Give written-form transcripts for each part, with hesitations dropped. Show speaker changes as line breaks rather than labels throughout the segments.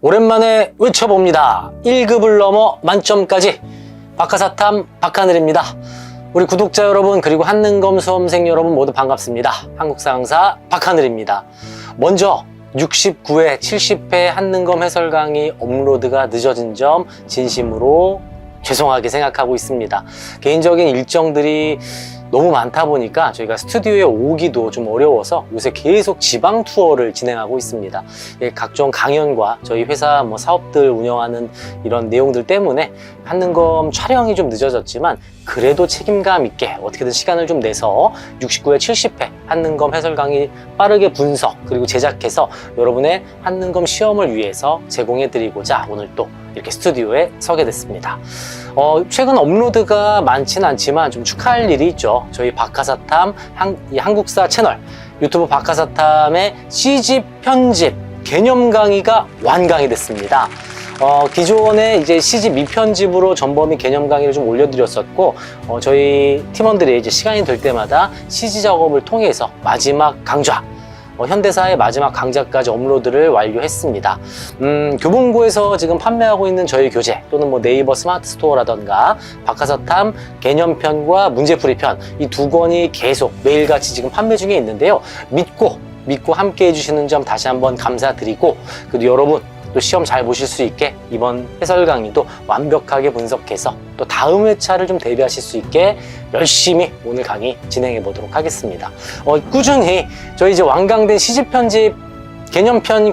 오랜만에 외쳐봅니다. 1급을 넘어 만점까지 박하사탐 박하늘입니다. 우리 구독자 여러분 그리고 한능검 수험생 여러분 모두 반갑습니다. 한국사 강사 박하늘입니다. 먼저 69회 70회 한능검 해설 강의 업로드가 늦어진 점 진심으로 죄송하게 생각하고 있습니다. 개인적인 일정들이 너무 많다 보니까 저희가 스튜디오에 오기도 좀 어려워서 요새 계속 지방 투어를 진행하고 있습니다. 각종 강연과 저희 회사 사업들 운영하는 이런 내용들 때문에 한능검 촬영이 좀 늦어졌지만 그래도 책임감 있게 어떻게든 시간을 좀 내서 69회 70회 한능검 해설 강의 빠르게 분석 그리고 제작해서 여러분의 한능검 시험을 위해서 제공해 드리고자 오늘 또 이렇게 스튜디오에 서게 됐습니다. 최근 업로드가 많지는 않지만 좀 축하할 일이 있죠. 저희 박하사탐 한국사 채널 유튜브 박하사탐의 CG 편집 개념 강의가 완강이 됐습니다. 기존에 이제 CG 미편집으로 전범위 개념 강의를 좀 올려드렸었고, 저희 팀원들이 이제 시간이 될 때마다 CG 작업을 통해서 마지막 강좌, 현대사의 마지막 강좌까지 업로드를 완료했습니다. 교본고에서 지금 판매하고 있는 저희 교재 또는 네이버 스마트 스토어라던가 박하사탐 개념편과 문제풀이편 이 두 권이 계속 매일같이 지금 판매 중에 있는데요. 믿고 함께 해주시는 점 다시 한번 감사드리고, 그리고 여러분 또 시험 잘 보실 수 있게 이번 해설 강의도 완벽하게 분석해서 또 다음 회차를 좀 대비하실 수 있게 열심히 오늘 강의 진행해 보도록 하겠습니다. 꾸준히 저희 이제 완강된 CG 편집 개념편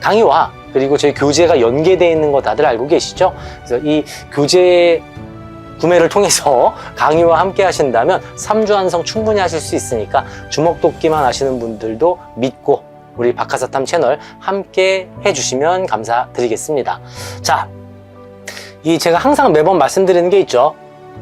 강의와 그리고 저희 교재가 연계되어 있는 거 다들 알고 계시죠? 그래서 이 교재 구매를 통해서 강의와 함께 하신다면 3주 완성 충분히 하실 수 있으니까 주먹도끼만 하시는 분들도 믿고 우리 박하사탐 채널 함께 해주시면 감사드리겠습니다. 자, 제가 항상 매번 말씀드리는 게 있죠.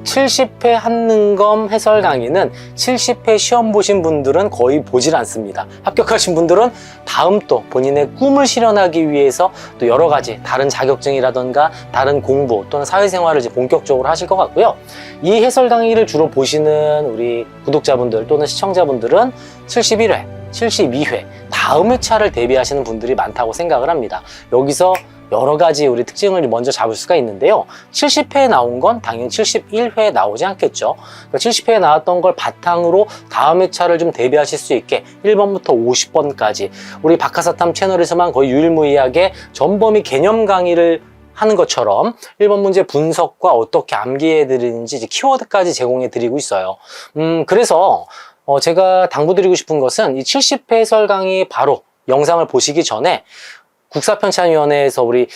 70회 한능검 해설 강의는 70회 시험 보신 분들은 거의 보질 않습니다. 합격하신 분들은 다음 또 본인의 꿈을 실현하기 위해서 또 여러 가지 다른 자격증이라던가 다른 공부 또는 사회생활을 이제 본격적으로 하실 것 같고요. 이 해설 강의를 주로 보시는 우리 구독자분들 또는 시청자분들은 71회, 72회 다음 회차를 대비하시는 분들이 많다고 생각을 합니다. 여기서 여러 가지 우리 특징을 먼저 잡을 수가 있는데요. 70회에 나온 건 당연히 71회에 나오지 않겠죠. 그러니까 70회에 나왔던 걸 바탕으로 다음 회차를 좀 대비하실 수 있게 1번부터 50번까지 우리 박하사탐 채널에서만 거의 유일무이하게 전범위 개념 강의를 하는 것처럼 1번 문제 분석과 어떻게 암기해 드리는지 이제 키워드까지 제공해 드리고 있어요. 그래서 제가 당부드리고 싶은 것은 이 70회 해설 강의 바로 영상을 보시기 전에 국사편찬위원회에서 우리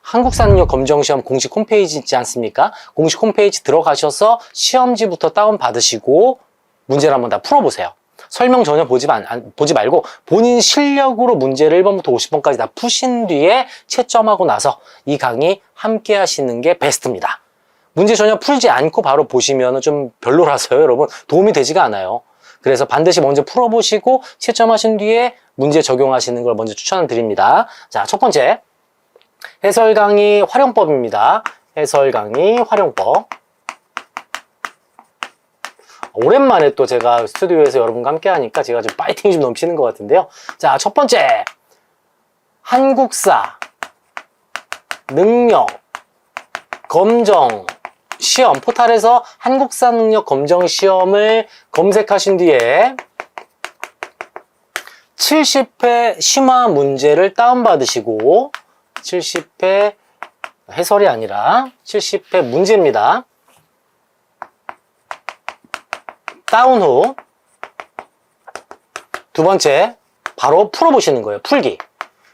한국사능력 검정시험 공식 홈페이지 있지 않습니까? 공식 홈페이지 들어가셔서 시험지부터 다운받으시고 문제를 한번 다 풀어보세요. 설명 전혀 보지 말고 본인 실력으로 문제를 1번부터 50번까지 다 푸신 뒤에 채점하고 나서 이 강의 함께 하시는 게 베스트입니다. 문제 전혀 풀지 않고 바로 보시면 좀 별로라서요, 여러분. 도움이 되지가 않아요. 그래서 반드시 먼저 풀어보시고 채점하신 뒤에 문제 적용하시는 걸 먼저 추천을 드립니다. 자, 첫 번째 해설 강의 활용법입니다. 해설 강의 활용법. 오랜만에 또 제가 스튜디오에서 여러분과 함께 하니까 제가 좀 파이팅이 좀 넘치는 것 같은데요. 자, 첫 번째 한국사 능력 검정 시험 포탈에서 한국사 능력 검정 시험을 검색하신 뒤에 70회 심화 문제를 다운받으시고 70회 해설이 아니라 70회 문제입니다. 다운 후 두 번째 바로 풀어보시는 거예요. 풀기.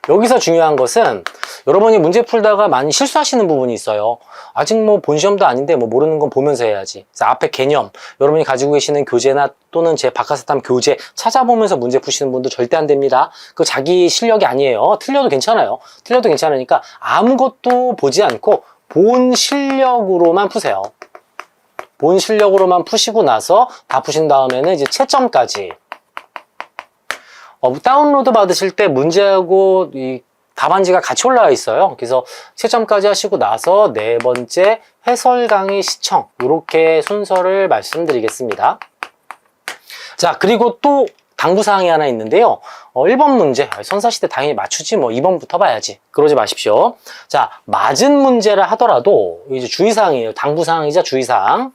여기서 중요한 것은 여러분이 문제 풀다가 많이 실수하시는 부분이 있어요. 아직 본 시험도 아닌데 모르는 건 보면서 해야지. 그래서 앞에 개념, 여러분이 가지고 계시는 교재나 또는 제 박하사탐 교재 찾아보면서 문제 푸시는 분도 절대 안 됩니다. 그거 자기 실력이 아니에요. 틀려도 괜찮아요. 틀려도 괜찮으니까 아무것도 보지 않고 본 실력으로만 푸세요. 본 실력으로만 푸시고 나서 다 푸신 다음에는 이제 채점까지. 다운로드 받으실 때 문제하고 이 답안지가 같이 올라와 있어요. 그래서 채점까지 하시고 나서 네 번째 해설 강의 시청, 이렇게 순서를 말씀드리겠습니다. 자, 그리고 또 당부사항이 하나 있는데요. 1번 문제, 선사시대 당연히 맞추지 뭐 2번부터 봐야지. 그러지 마십시오. 자, 맞은 문제라 하더라도 이제 주의사항이에요. 당부사항이자 주의사항.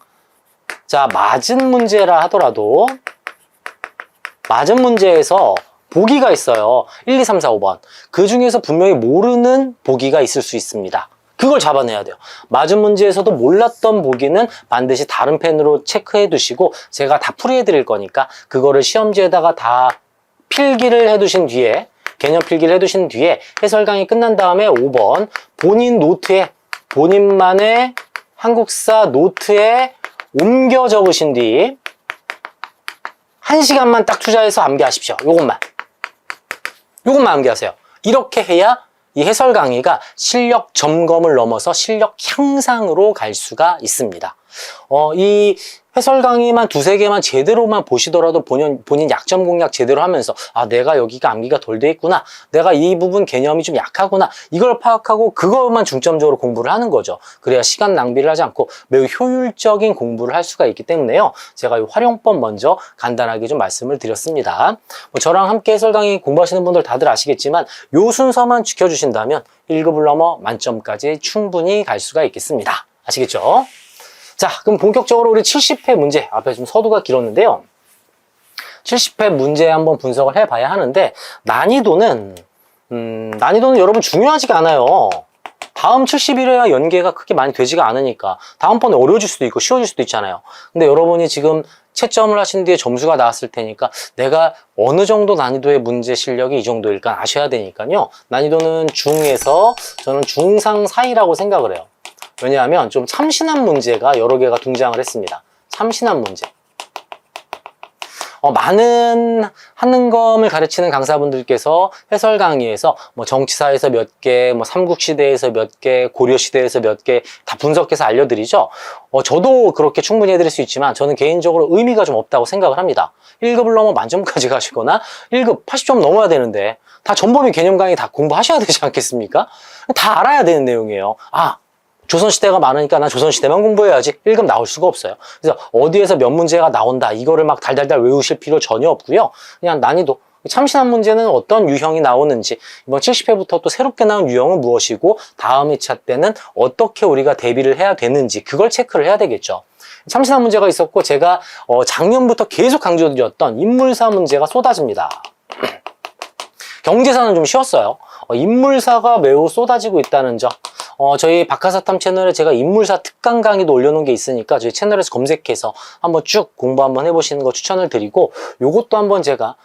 자, 맞은 문제라 하더라도 맞은 문제에서 보기가 있어요. 1, 2, 3, 4, 5번. 그 중에서 분명히 모르는 보기가 있을 수 있습니다. 그걸 잡아내야 돼요. 맞은 문제에서도 몰랐던 보기는 반드시 다른 펜으로 체크해 두시고 제가 다 풀이해 드릴 거니까 그거를 시험지에다가 다 필기를 해 두신 뒤에 개념 필기를 해 두신 뒤에 해설 강의 끝난 다음에 5번 본인 노트에 본인만의 한국사 노트에 옮겨 적으신 뒤 1시간만 딱 투자해서 암기하십시오. 요것만 암기하세요. 이렇게 해야 이 해설 강의가 실력 점검을 넘어서 실력 향상으로 갈 수가 있습니다. 이 해설 강의만 두세 개만 제대로만 보시더라도 본인 약점 공략 제대로 하면서 아, 내가 여기가 암기가 덜 돼 있구나. 내가 이 부분 개념이 좀 약하구나. 이걸 파악하고 그것만 중점적으로 공부를 하는 거죠. 그래야 시간 낭비를 하지 않고 매우 효율적인 공부를 할 수가 있기 때문에요. 제가 이 활용법 먼저 간단하게 좀 말씀을 드렸습니다. 저랑 함께 해설 강의 공부하시는 분들 다들 아시겠지만 요 순서만 지켜주신다면 1급을 넘어 만점까지 충분히 갈 수가 있겠습니다. 아시겠죠? 자, 그럼 본격적으로 우리 70회 문제, 앞에 좀 서두가 길었는데요. 70회 문제 한번 분석을 해봐야 하는데, 난이도는 여러분 중요하지가 않아요. 다음 71회와 연계가 크게 많이 되지가 않으니까, 다음번에 어려워질 수도 있고 쉬워질 수도 있잖아요. 근데 여러분이 지금 채점을 하신 뒤에 점수가 나왔을 테니까, 내가 어느 정도 난이도의 문제 실력이 이 정도일까 아셔야 되니까요. 난이도는 중에서 저는 중상 사이라고 생각을 해요. 왜냐하면 좀 참신한 문제가 여러 개가 등장을 했습니다. 참신한 문제. 많은 한능검을 가르치는 강사분들께서 해설 강의에서 뭐 정치사에서 몇 개, 뭐 삼국시대에서 몇 개, 고려시대에서 몇 개 다 분석해서 알려드리죠. 저도 그렇게 충분히 해드릴 수 있지만 저는 개인적으로 의미가 좀 없다고 생각을 합니다. 1급을 넘어 만점까지 가시거나 1급 80점 넘어야 되는데 다 전범위 개념 강의 다 공부하셔야 되지 않겠습니까? 다 알아야 되는 내용이에요. 조선시대가 많으니까 난 조선시대만 공부해야지 1급 나올 수가 없어요. 그래서 어디에서 몇 문제가 나온다 이거를 막 달달달 외우실 필요 전혀 없고요. 그냥 난이도 참신한 문제는 어떤 유형이 나오는지 이번 70회부터 또 새롭게 나온 유형은 무엇이고 다음 2차 때는 어떻게 우리가 대비를 해야 되는지 그걸 체크를 해야 되겠죠. 참신한 문제가 있었고 제가 작년부터 계속 강조드렸던 인물사 문제가 쏟아집니다. 경제사는 좀 쉬웠어요. 인물사가 매우 쏟아지고 있다는 점. 저희 박하사탐 채널에 제가 인물사 특강 강의도 올려놓은 게 있으니까 저희 채널에서 검색해서 한번 쭉 공부 한번 해보시는 거 추천을 드리고 요것도 한번 제가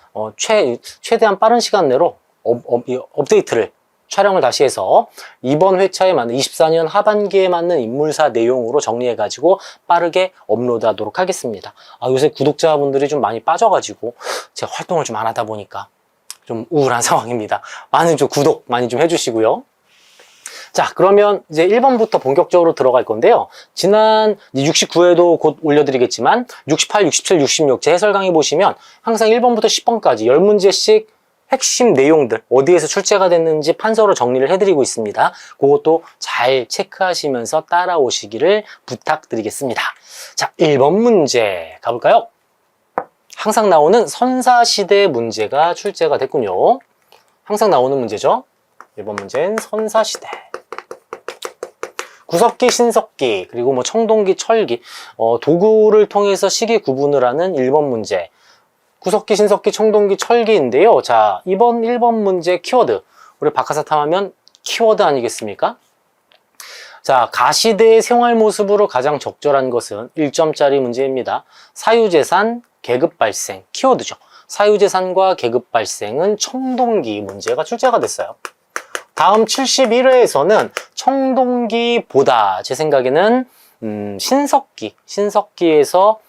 최대한 빠른 시간 내로 업데이트를 촬영을 다시 해서 이번 회차에 맞는 24년 하반기에 맞는 인물사 내용으로 정리해가지고 빠르게 업로드하도록 하겠습니다. 요새 구독자분들이 좀 많이 빠져가지고 제가 활동을 좀 안 하다 보니까 좀 우울한 상황입니다. 많은 좀 구독 많이 좀 해주시고요. 자, 그러면 이제 1번부터 본격적으로 들어갈 건데요. 지난 69회도 곧 올려드리겠지만 68, 67, 66 제 해설 강의 보시면 항상 1번부터 10번까지 10문제씩 핵심 내용들 어디에서 출제가 됐는지 판서로 정리를 해드리고 있습니다. 그것도 잘 체크하시면서 따라오시기를 부탁드리겠습니다. 자, 1번 문제 가볼까요? 항상 나오는 선사시대 문제가 출제가 됐군요. 항상 나오는 문제죠. 1번 문제는 선사시대. 구석기, 신석기, 그리고 뭐 청동기, 철기, 도구를 통해서 시기 구분을 하는 1번 문제. 구석기, 신석기, 청동기, 철기인데요. 자, 이번 1번 문제 키워드. 우리 박하사탐 하면 키워드 아니겠습니까? 자, 가시대의 생활 모습으로 가장 적절한 것은 1점짜리 문제입니다. 사유재산, 계급 발생, 키워드죠. 사유재산과 계급 발생은 청동기 문제가 출제가 됐어요. 다음 71회에서는 청동기보다 제 생각에는 신석기에서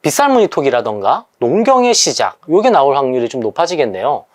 빗살무늬톡이라던가 농경의 시작 요게 나올 확률이 좀 높아지겠네요.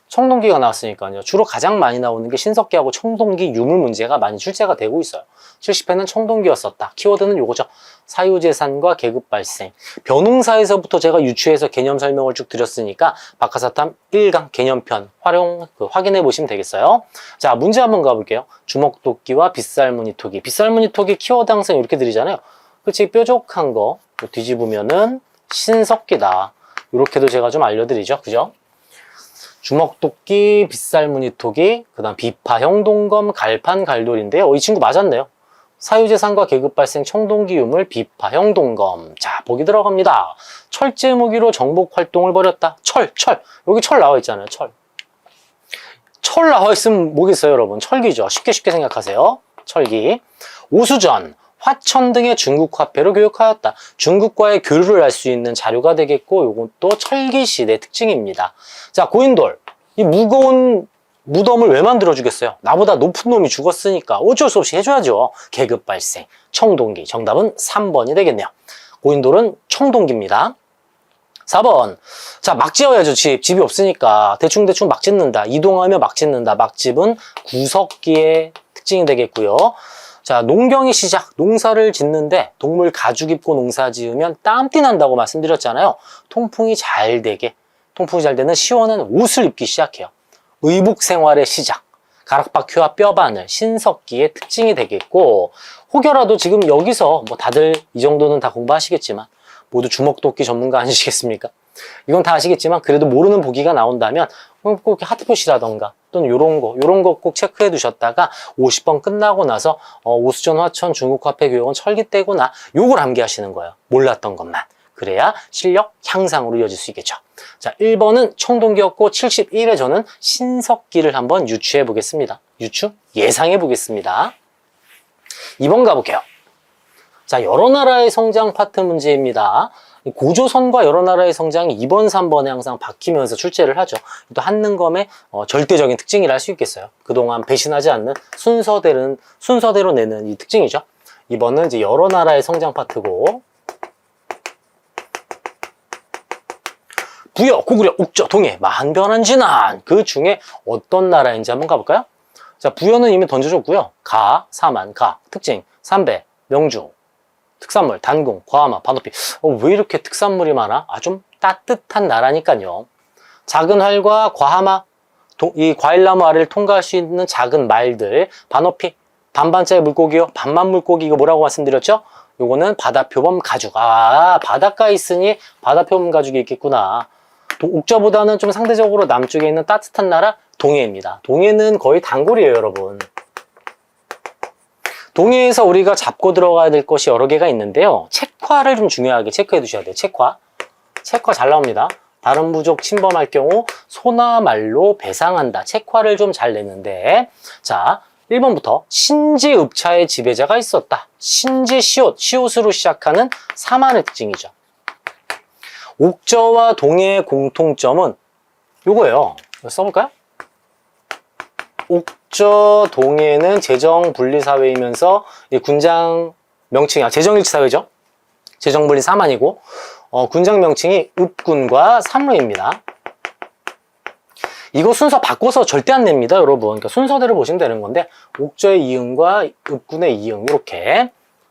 청동기가 나왔으니까요. 주로 가장 많이 나오는 게 신석기하고 청동기 유물 문제가 많이 출제가 되고 있어요. 70회는 청동기였었다. 키워드는 요거죠. 사유재산과 계급 발생. 벼농사에서부터 제가 유추해서 개념 설명을 쭉 드렸으니까 박하사탐 1강 개념편 확인해 보시면 되겠어요. 자, 문제 한번 가볼게요. 주먹도끼와 빗살무늬토기. 빗살무늬토기 키워드 항상 이렇게 드리잖아요. 그치? 뾰족한 거 뒤집으면은 신석기다. 이렇게도 제가 좀 알려드리죠. 그죠? 주먹도끼, 빗살무늬토기, 그 다음 비파, 형동검, 갈판, 갈돌인데요. 이 친구 맞았네요. 사유재산과 계급 발생 청동기 유물, 비파, 형동검. 자, 보기 들어갑니다. 철제 무기로 정복 활동을 벌였다. 철. 여기 철 나와 있잖아요. 철 나와 있으면 뭐겠어요, 여러분? 철기죠. 쉽게 생각하세요. 철기. 오수전, 화천 등의 중국 화폐로 교육하였다. 중국과의 교류를 할 수 있는 자료가 되겠고, 이것도 철기 시대 특징입니다. 자, 고인돌. 이 무거운 무덤을 왜 만들어주겠어요? 나보다 높은 놈이 죽었으니까 어쩔 수 없이 해줘야죠. 계급 발생, 청동기. 정답은 3번이 되겠네요. 고인돌은 청동기입니다. 4번. 자, 막 지어야죠, 집이 없으니까. 대충 막 짓는다. 이동하며 막 짓는다. 막집은 구석기의 특징이 되겠고요. 자, 농경의 시작. 농사를 짓는데 동물 가죽 입고 농사 지으면 땀띠 난다고 말씀드렸잖아요. 통풍이 잘 되는 시원한 옷을 입기 시작해요. 의복 생활의 시작. 가락바퀴와 뼈바늘, 신석기의 특징이 되겠고, 혹여라도 지금 여기서 뭐 다들 이 정도는 다 공부하시겠지만 모두 주먹도끼 전문가 아니시겠습니까? 이건 다 아시겠지만 그래도 모르는 보기가 나온다면 꼭 이렇게 하트 표시라던가 또는 요런 거 꼭 체크해 두셨다가 50번 끝나고 나서 오수전, 화천, 중국화폐 교육은 철기 때구나, 요걸 암기하시는 거예요. 몰랐던 것만. 그래야 실력 향상으로 이어질 수 있겠죠. 자, 1번은 청동기였고 71회 저는 신석기를 한번 유추해 보겠습니다. 예상해 보겠습니다. 2번 가볼게요. 자, 여러 나라의 성장 파트 문제입니다. 고조선과 여러 나라의 성장이 2번, 3번에 항상 바뀌면서 출제를 하죠. 또 한능검의 절대적인 특징이라 할 수 있겠어요. 그동안 배신하지 않는 순서대로 내는 이 특징이죠. 2번은 이제 여러 나라의 성장 파트고, 부여, 고구려, 옥저, 동해, 만변한 진안. 그 중에 어떤 나라인지 한번 가볼까요? 자, 부여는 이미 던져줬고요. 가, 사만, 가. 특징, 삼배, 명주. 특산물, 단궁, 과하마, 반어피. 왜 이렇게 특산물이 많아? 좀 따뜻한 나라니까요. 작은 활과 과하마, 이 과일나무 아래를 통과할 수 있는 작은 말들, 반어피, 반반짜리 물고기요. 반만 물고기, 이거 뭐라고 말씀드렸죠? 요거는 바다표범 가죽. 바닷가에 있으니 바다표범 가죽이 있겠구나. 옥저보다는 좀 상대적으로 남쪽에 있는 따뜻한 나라, 동해입니다. 동해는 거의 단골이에요, 여러분. 동해에서 우리가 잡고 들어가야 될 것이 여러 개가 있는데요. 책화를 좀 중요하게 체크해 두셔야 돼요. 책화 잘 나옵니다. 다른 부족 침범할 경우 소나 말로 배상한다. 책화를 좀 잘 내는데, 자, 1번부터 신지읍차의 지배자가 있었다. 신지 시옷으로 시작하는 사만의 특징이죠. 옥저와 동해의 공통점은 요거예요. 써볼까요? 옥저 동해는 재정분리사회이면서 군장 명칭이 재정일치사회죠. 재정분리 사만이고, 군장 명칭이 읍군과 삼루입니다. 이거 순서 바꿔서 절대 안 냅니다, 여러분. 그러니까 순서대로 보시면 되는 건데, 옥저의 이응과 읍군의 이응, 이렇게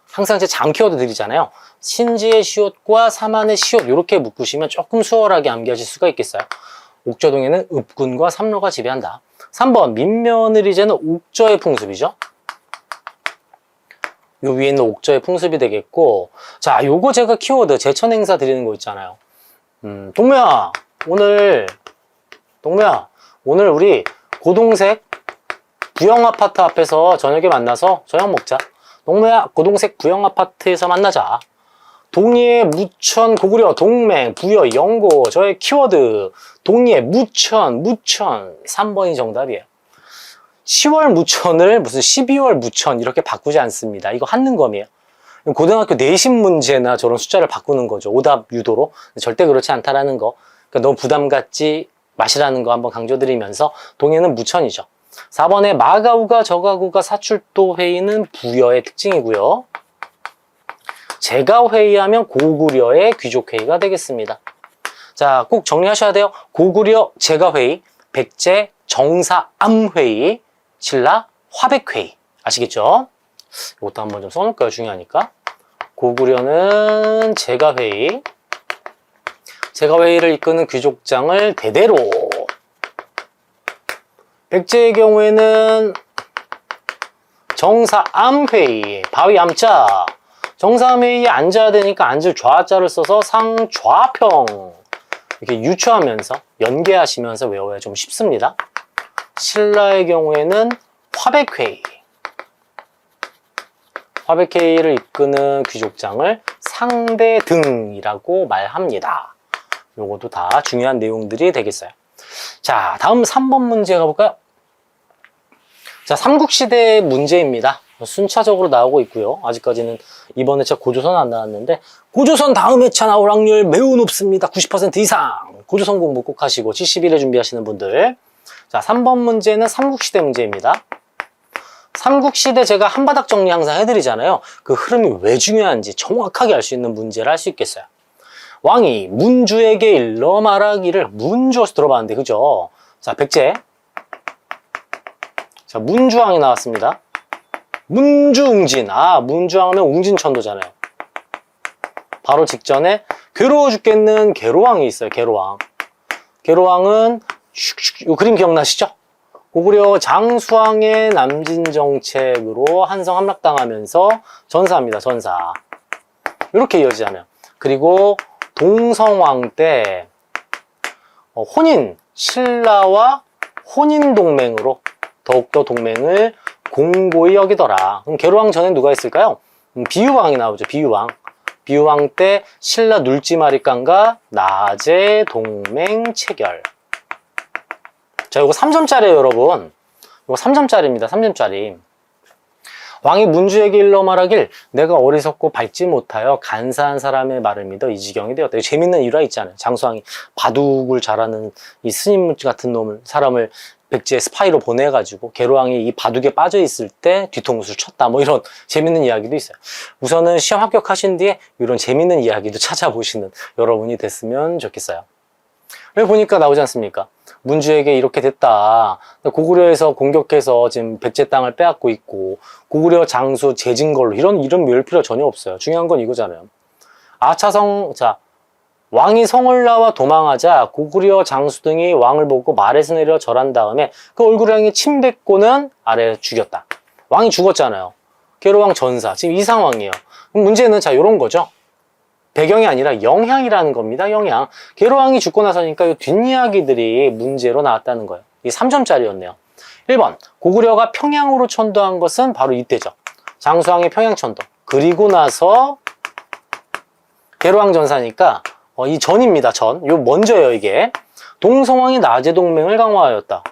항상 제 장 키워드 드리잖아요. 신지의 시옷과 사만의 시옷, 이렇게 묶으시면 조금 수월하게 암기하실 수가 있겠어요. 옥저동에는 읍군과 삼로가 지배한다. 3번, 민며느리제는 옥저의 풍습이죠. 요 위에 있는 옥저의 풍습이 되겠고, 자, 요거 제가 키워드 제천행사 드리는 거 있잖아요. 동무야, 오늘 우리 고동색 부영아파트 앞에서 저녁에 만나서 저녁 먹자. 동무야, 고동색 부영아파트에서 만나자. 동해, 무천, 고구려, 동맹, 부여, 영고. 저의 키워드 동해, 무천. 3번이 정답이에요. 10월 무천을 무슨 12월 무천 이렇게 바꾸지 않습니다. 이거 한능검이에요. 고등학교 내신 문제나 저런 숫자를 바꾸는 거죠. 오답 유도로. 절대 그렇지 않다라는 거. 그러니까 너무 부담 갖지 마시라는 거 한번 강조드리면서 동해는 무천이죠. 4번에 마가우가 저가구가 사출도 회의는 부여의 특징이고요. 제가 회의하면 고구려의 귀족 회의가 되겠습니다. 자, 꼭 정리하셔야 돼요. 고구려 제가 회의, 백제 정사 암 회의, 신라 화백 회의. 아시겠죠? 이것도 한번 좀 써놓을까요? 중요하니까. 고구려는 제가 회의, 제가 회의를 이끄는 귀족장을 대대로. 백제의 경우에는 정사암회의, 바위 암자. 정사암회의에 앉아야 되니까 앉을 좌자를 써서 상좌평. 이렇게 유추하면서 연계하시면서 외워야 좀 쉽습니다. 신라의 경우에는 화백회의. 화백회의를 이끄는 귀족장을 상대등이라고 말합니다. 요것도 다 중요한 내용들이 되겠어요. 자, 다음 3번 문제 가볼까요? 자, 삼국시대 문제입니다. 순차적으로 나오고 있고요. 아직까지는 이번 회차 고조선 안 나왔는데 고조선 다음 회차 나올 확률 매우 높습니다. 90% 이상. 고조선 공부 꼭 하시고 71회 준비하시는 분들. 자, 3번 문제는 삼국시대 문제입니다. 삼국시대 제가 한바닥 정리 항상 해드리잖아요. 그 흐름이 왜 중요한지 정확하게 알 수 있는 문제를 할 수 있겠어요. 왕이 문주에게 일러 말하기를, 문주에서 들어봤는데 그죠? 자, 백제. 자, 문주왕이 나왔습니다. 문주웅진. 아, 문주왕하면 웅진천도잖아요. 바로 직전에 괴로워 죽겠는 계로왕이 있어요. 계로왕. 계로왕은 요 그림 기억나시죠? 고구려 장수왕의 남진 정책으로 한성 함락당하면서 전사합니다. 전사. 이렇게 이어지잖아요. 그리고 동성왕 때 혼인, 신라와 혼인 동맹으로 더욱더 동맹을 공고히 여기더라. 그럼 계로왕 전에 누가 있을까요? 비유왕이 나오죠. 비유왕. 비유왕 때 신라 눌지마리간과 나제 동맹 체결. 자, 이거 3점짜리예요, 여러분. 이거 3점짜리입니다. 3점짜리. 왕이 문주에게 일러 말하길 내가 어리석고 밝지 못하여 간사한 사람의 말을 믿어 이 지경이 되었다. 이거 재밌는 일화 있잖아요. 장수왕이 바둑을 잘하는 이 스님 같은 사람을 백제에 스파이로 보내가지고 계로왕이 이 바둑에 빠져 있을 때 뒤통수를 쳤다. 뭐 이런 재밌는 이야기도 있어요. 우선은 시험 합격하신 뒤에 이런 재밌는 이야기도 찾아보시는 여러분이 됐으면 좋겠어요. 여기 보니까 나오지 않습니까? 문주에게 이렇게 됐다. 고구려에서 공격해서 지금 백제 땅을 빼앗고 있고 고구려 장수 재진걸로 이런 이름 외울 필요 전혀 없어요. 중요한 건 이거잖아요. 아차성, 자, 왕이 성을 나와 도망하자 고구려 장수 등이 왕을 보고 말에서 내려 절한 다음에 그 얼굴을 향해 침 뱉고는 아래에 죽였다. 왕이 죽었잖아요. 계로왕 전사. 지금 이 상황이에요. 그럼 문제는 자, 요런 거죠. 배경이 아니라 영향이라는 겁니다. 영향. 계로왕이 죽고 나서니까 이 뒷이야기들이 문제로 나왔다는 거예요. 이게 3점짜리였네요. 1번. 고구려가 평양으로 천도한 것은 바로 이때죠. 장수왕의 평양천도. 그리고 나서 계로왕 전사니까 이 전입니다. 전. 요 먼저예요, 이게. 동성왕이 나제 동맹을 강화하였다.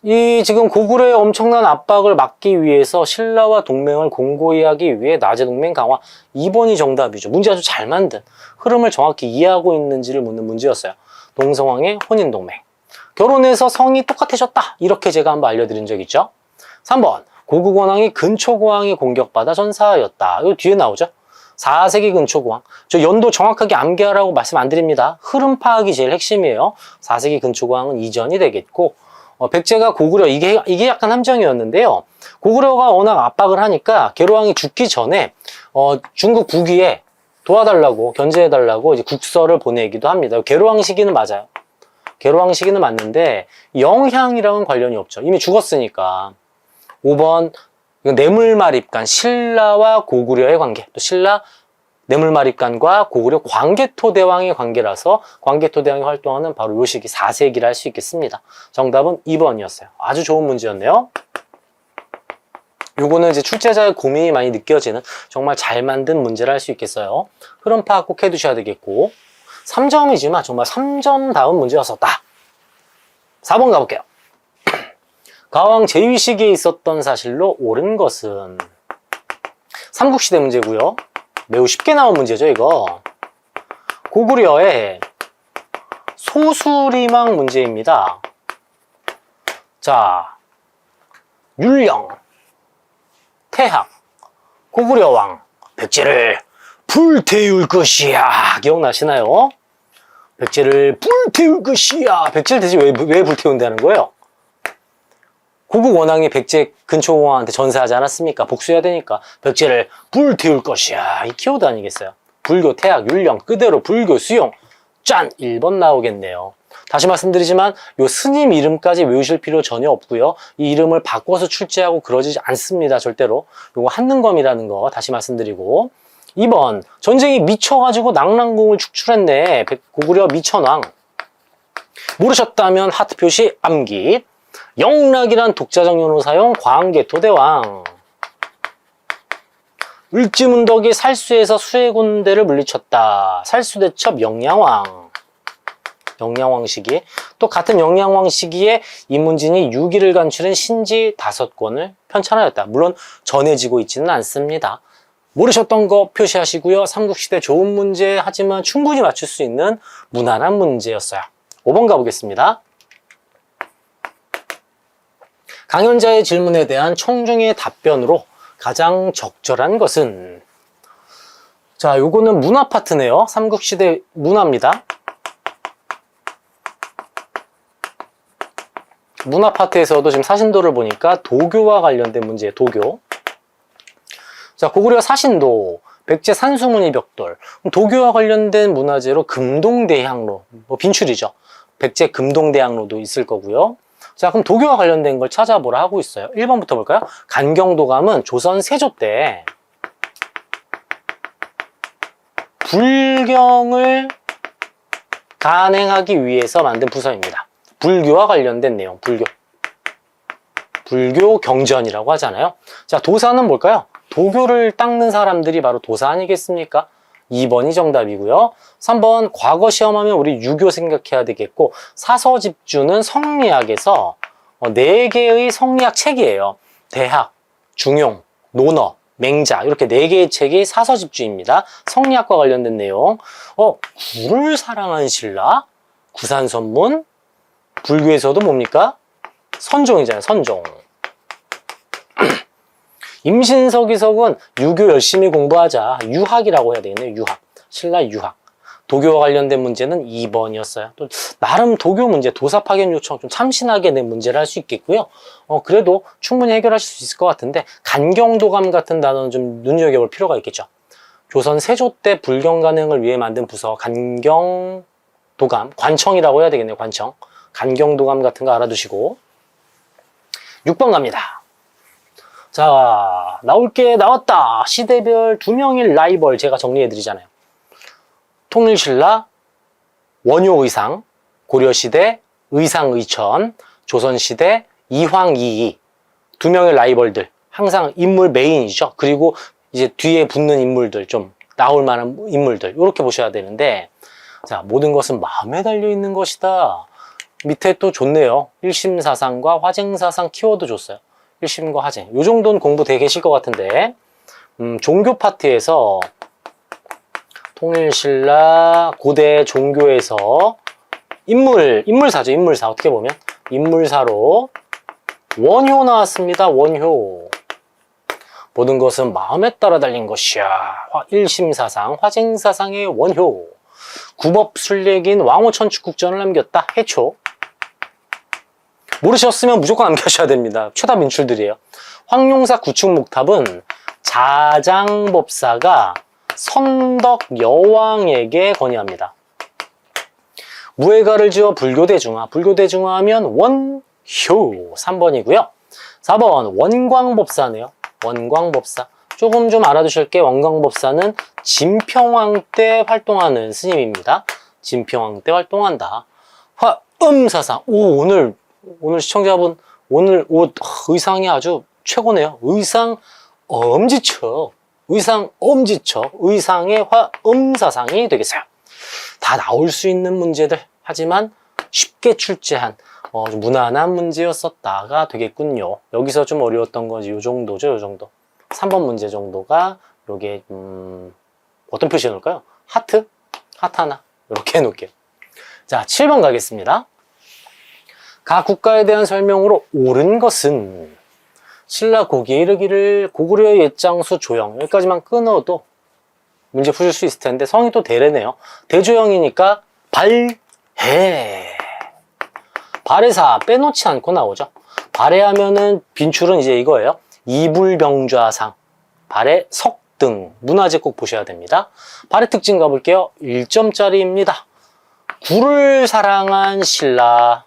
이 지금 고구려의 엄청난 압박을 막기 위해서 신라와 동맹을 공고히 하기 위해 나제 동맹 강화. 2번이 정답이죠. 문제 아주 잘 만든 흐름을 정확히 이해하고 있는지를 묻는 문제였어요. 동성왕의 혼인 동맹. 결혼해서 성이 똑같아졌다. 이렇게 제가 한번 알려드린 적 있죠. 3번. 고국원왕이 근초고왕에 공격받아 전사하였다. 이 뒤에 나오죠. 4세기 근초고왕. 저 연도 정확하게 암기하라고 말씀 안 드립니다. 흐름 파악이 제일 핵심이에요. 4세기 근초고왕은 이전이 되겠고 백제가 고구려, 이게 약간 함정이었는데요. 고구려가 워낙 압박을 하니까 계로왕이 죽기 전에 중국 북위에 도와달라고, 견제해달라고 이제 국서를 보내기도 합니다. 계로왕 시기는 맞아요. 계로왕 시기는 맞는데 영향이랑은 관련이 없죠. 이미 죽었으니까. 5번 뇌물마립간, 신라와 고구려의 관계, 또 신라 뇌물마립간과 고구려 광개토대왕의 관계라서 광개토대왕이 활동하는 바로 요 시기 4세기를 할 수 있겠습니다. 정답은 2번이었어요. 아주 좋은 문제였네요. 요거는 이제 출제자의 고민이 많이 느껴지는 정말 잘 만든 문제를 할 수 있겠어요. 흐름 파악 꼭 해두셔야 되겠고 3점이지만 정말 3점 다운 문제였었다. 4번 가볼게요. 가왕 제위 시기에 있었던 사실로 옳은 것은 삼국시대 문제고요. 매우 쉽게 나온 문제죠, 이거. 고구려의 소수리망 문제입니다. 자, 율령, 태학, 고구려왕, 백제를 불태울 것이야. 기억나시나요? 백제를 불태울 것이야. 백제를 대체 왜 불태운다는 거예요? 고국 원왕이 백제 근초공왕한테 전사하지 않았습니까? 복수해야 되니까 백제를 불태울 것이야. 이 키워드 아니겠어요? 불교, 태학, 율령, 그대로 불교, 수용. 짠! 1번 나오겠네요. 다시 말씀드리지만 요 스님 이름까지 외우실 필요 전혀 없고요. 이 이름을 바꿔서 출제하고 그러지 않습니다. 절대로. 요거 한능검이라는 거 다시 말씀드리고 2번 전쟁이 미쳐가지고 낙랑궁을 축출했네. 고구려 미천왕. 모르셨다면 하트 표시 암기. 영락이란 독자적 연호 사용 광개토대왕. 을지문덕이 살수에서 수해군대를 물리쳤다. 살수대첩 영양왕. 영양왕 시기. 또 같은 영양왕 시기에 이문진이 6일을 간추린 신지 5권을 편찬하였다. 물론 전해지고 있지는 않습니다. 모르셨던 거 표시하시고요. 삼국시대 좋은 문제 하지만 충분히 맞출 수 있는 무난한 문제였어요. 5번 가보겠습니다. 강연자의 질문에 대한 청중의 답변으로 가장 적절한 것은? 자, 요거는 문화 파트네요. 삼국시대 문화입니다. 문화 파트에서도 지금 사신도를 보니까 도교와 관련된 문제예요. 도교. 자, 고구려 사신도, 백제 산수무늬 벽돌. 도교와 관련된 문화재로 금동대향로, 뭐 빈출이죠. 백제 금동대향로도 있을 거고요. 자, 그럼 도교와 관련된 걸 찾아보라 하고 있어요. 1번부터 볼까요? 간경도감은 조선 세조 때 불경을 간행하기 위해서 만든 부서입니다. 불교와 관련된 내용, 불교 경전이라고 하잖아요. 자, 도사는 뭘까요? 도교를 닦는 사람들이 바로 도사 아니겠습니까? 2번이 정답이고요. 3번 과거 시험하면 우리 유교 생각해야 되겠고, 사서집주는 성리학에서 4개의 성리학 책이에요. 대학, 중용, 논어, 맹자 이렇게 4개의 책이 사서집주입니다. 성리학과 관련된 내용. 구를 사랑한 신라, 구산선문, 불교에서도 뭡니까? 선종이잖아요. 선종. 임신서기석은 유교 열심히 공부하자. 유학이라고 해야 되겠네요. 유학. 신라 유학. 도교와 관련된 문제는 2번이었어요. 또 나름 도교 문제, 도사 파견 요청 좀 참신하게 낸 문제를 할 수 있겠고요. 그래도 충분히 해결하실 수 있을 것 같은데 간경도감 같은 단어는 좀 눈여겨볼 필요가 있겠죠. 조선 세조 때 불경 간행을 위해 만든 부서 간경도감, 관청이라고 해야 되겠네요. 관청. 간경도감 같은 거 알아두시고 6번 갑니다. 자, 나올게 나왔다. 시대별 2명의 라이벌 제가 정리해드리잖아요. 통일신라, 원효의상, 고려시대, 의상의천, 조선시대, 이황이이 2명의 라이벌들 항상 인물 메인이죠. 그리고 이제 뒤에 붙는 인물들 좀 나올 만한 인물들 이렇게 보셔야 되는데, 자, 모든 것은 마음에 달려있는 것이다. 밑에 또 좋네요. 일심사상과 화쟁사상 키워드 줬어요. 일심과 화쟁. 요 정도는 공부 되게 계실 것 같은데, 종교 파트에서 통일신라 고대 종교에서 인물사죠. 인물사. 어떻게 보면 인물사로 원효 나왔습니다. 원효. 모든 것은 마음에 따라 달린 것이야. 일심사상, 화쟁사상의 원효. 구법순례긴 왕호천축국전을 남겼다. 해초. 모르셨으면 무조건 남겨주셔야 됩니다. 최다 민출들이에요. 황룡사 구축목탑은 자장법사가 선덕 여왕에게 건의합니다. 무예가를 지어 불교대중화. 불교대중화하면 원효. 3번이고요. 4번 원광법사네요. 원광법사. 조금 좀 알아두실 게, 원광법사는 진평왕 때 활동하는 스님입니다. 진평왕 때 활동한다. 화엄사상. 오늘 시청자분 오늘 옷 의상이 아주 최고네요. 의상 엄지척. 의상 엄지척. 의상의 화엄사상이 되겠어요. 다 나올 수 있는 문제들, 하지만 쉽게 출제한 좀 무난한 문제였었다가 되겠군요. 여기서 좀 어려웠던 거지 요 정도죠. 요 정도. 3번 문제 정도가 요게 어떤 표시 해놓을까요? 하트? 하트 하나 이렇게 해놓을게요. 자, 7번 가겠습니다. 각 국가에 대한 설명으로 옳은 것은? 신라 고기에 이르기를 고구려의 옛장수 조영. 여기까지만 끊어도 문제 푸실 수 있을 텐데 성이 또 대래네요. 대조영이니까 발해. 발해사 빼놓지 않고 나오죠. 발해하면은 빈출은 이제 이거예요. 이불병좌상, 발해 석등. 문화재 꼭 보셔야 됩니다. 발해 특징 가볼게요. 1점짜리입니다. 구를 사랑한 신라.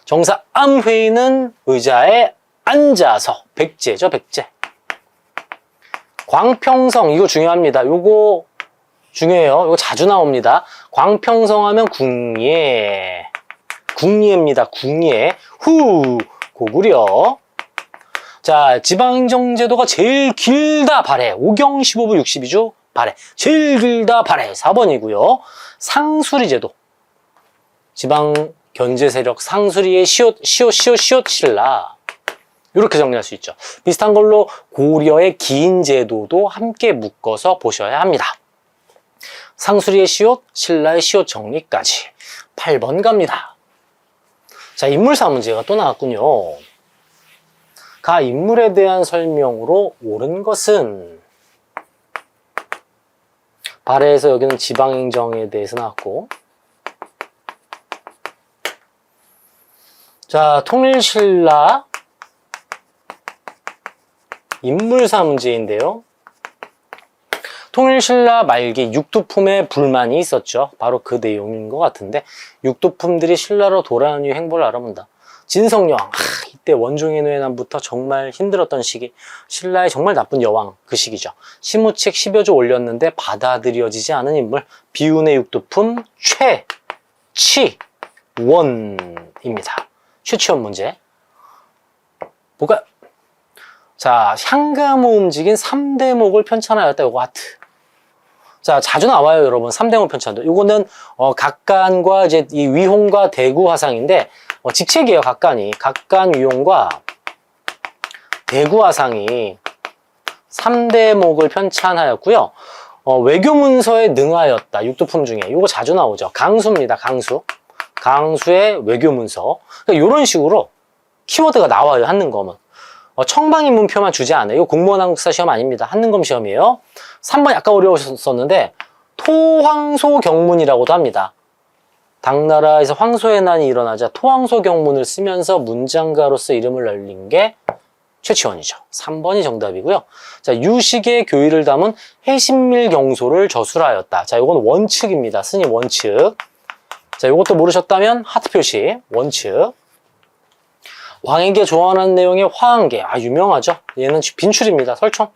정사 암회의는 의자에 앉아서. 백제죠, 백제. 광평성, 이거 중요합니다. 요거 중요해요. 이거 자주 나옵니다. 광평성 하면 궁예. 궁예입니다. 궁예. 고구려. 자, 지방행정제도가 제일 길다 발해. 5경 15부 62주 발해. 제일 길다 발해. 4번이고요. 상수리제도. 지방 견제 세력 상수리의 시옷 신라. 이렇게 정리할 수 있죠. 비슷한 걸로 고려의 긴 제도도 함께 묶어서 보셔야 합니다. 상수리의 시옷, 신라의 시옷 정리까지. 8번 갑니다. 자, 인물사 문제가 또 나왔군요. 가 인물에 대한 설명으로 옳은 것은 발해에서 여기는 지방행정에 대해서 나왔고, 자, 통일신라 인물사 문제인데요. 통일신라 말기 육두품에 불만이 있었죠. 바로 그 내용인 것 같은데, 육두품들이 신라로 돌아온 이후 행보를 알아본다. 진성여왕, 이때 원종의 노예난부터 정말 힘들었던 시기, 신라의 정말 나쁜 여왕, 그 시기죠. 시무책 10여 조 올렸는데 받아들여지지 않은 인물, 비운의 육두품 최치원입니다. 최치원 문제 볼까요? 자, 향감호 움직인 3대목을 편찬하였다. 요거 하트. 자, 자주 나와요, 여러분. 3대목 편찬도. 요거는 각간과 이제 이 위홍과 대구 화상인데, 직책이에요, 각간이. 각간 위홍과 대구 화상이 3대목을 편찬하였고요. 외교 문서에 능하였다. 육두품 중에. 요거 자주 나오죠. 강수입니다, 강수. 강수의 외교 문서. 그러니까 이런 식으로 키워드가 나와요, 한능검은. 청방인 문표만 주지 않아요. 이거 공무원 한국사 시험 아닙니다. 한능검 시험이에요. 3번 약간 어려우셨었는데, 토황소 경문이라고도 합니다. 당나라에서 황소의 난이 일어나자 토황소 경문을 쓰면서 문장가로서 이름을 날린 게 최치원이죠. 3번이 정답이고요. 자, 유식의 교의를 담은 해신밀 경소를 저술하였다. 자, 이건 원칙입니다. 스님 원칙. 자, 이것도 모르셨다면 하트 표시. 원칙. 왕에게 조언한 내용의 화한계. 유명하죠. 얘는 빈출입니다. 설총.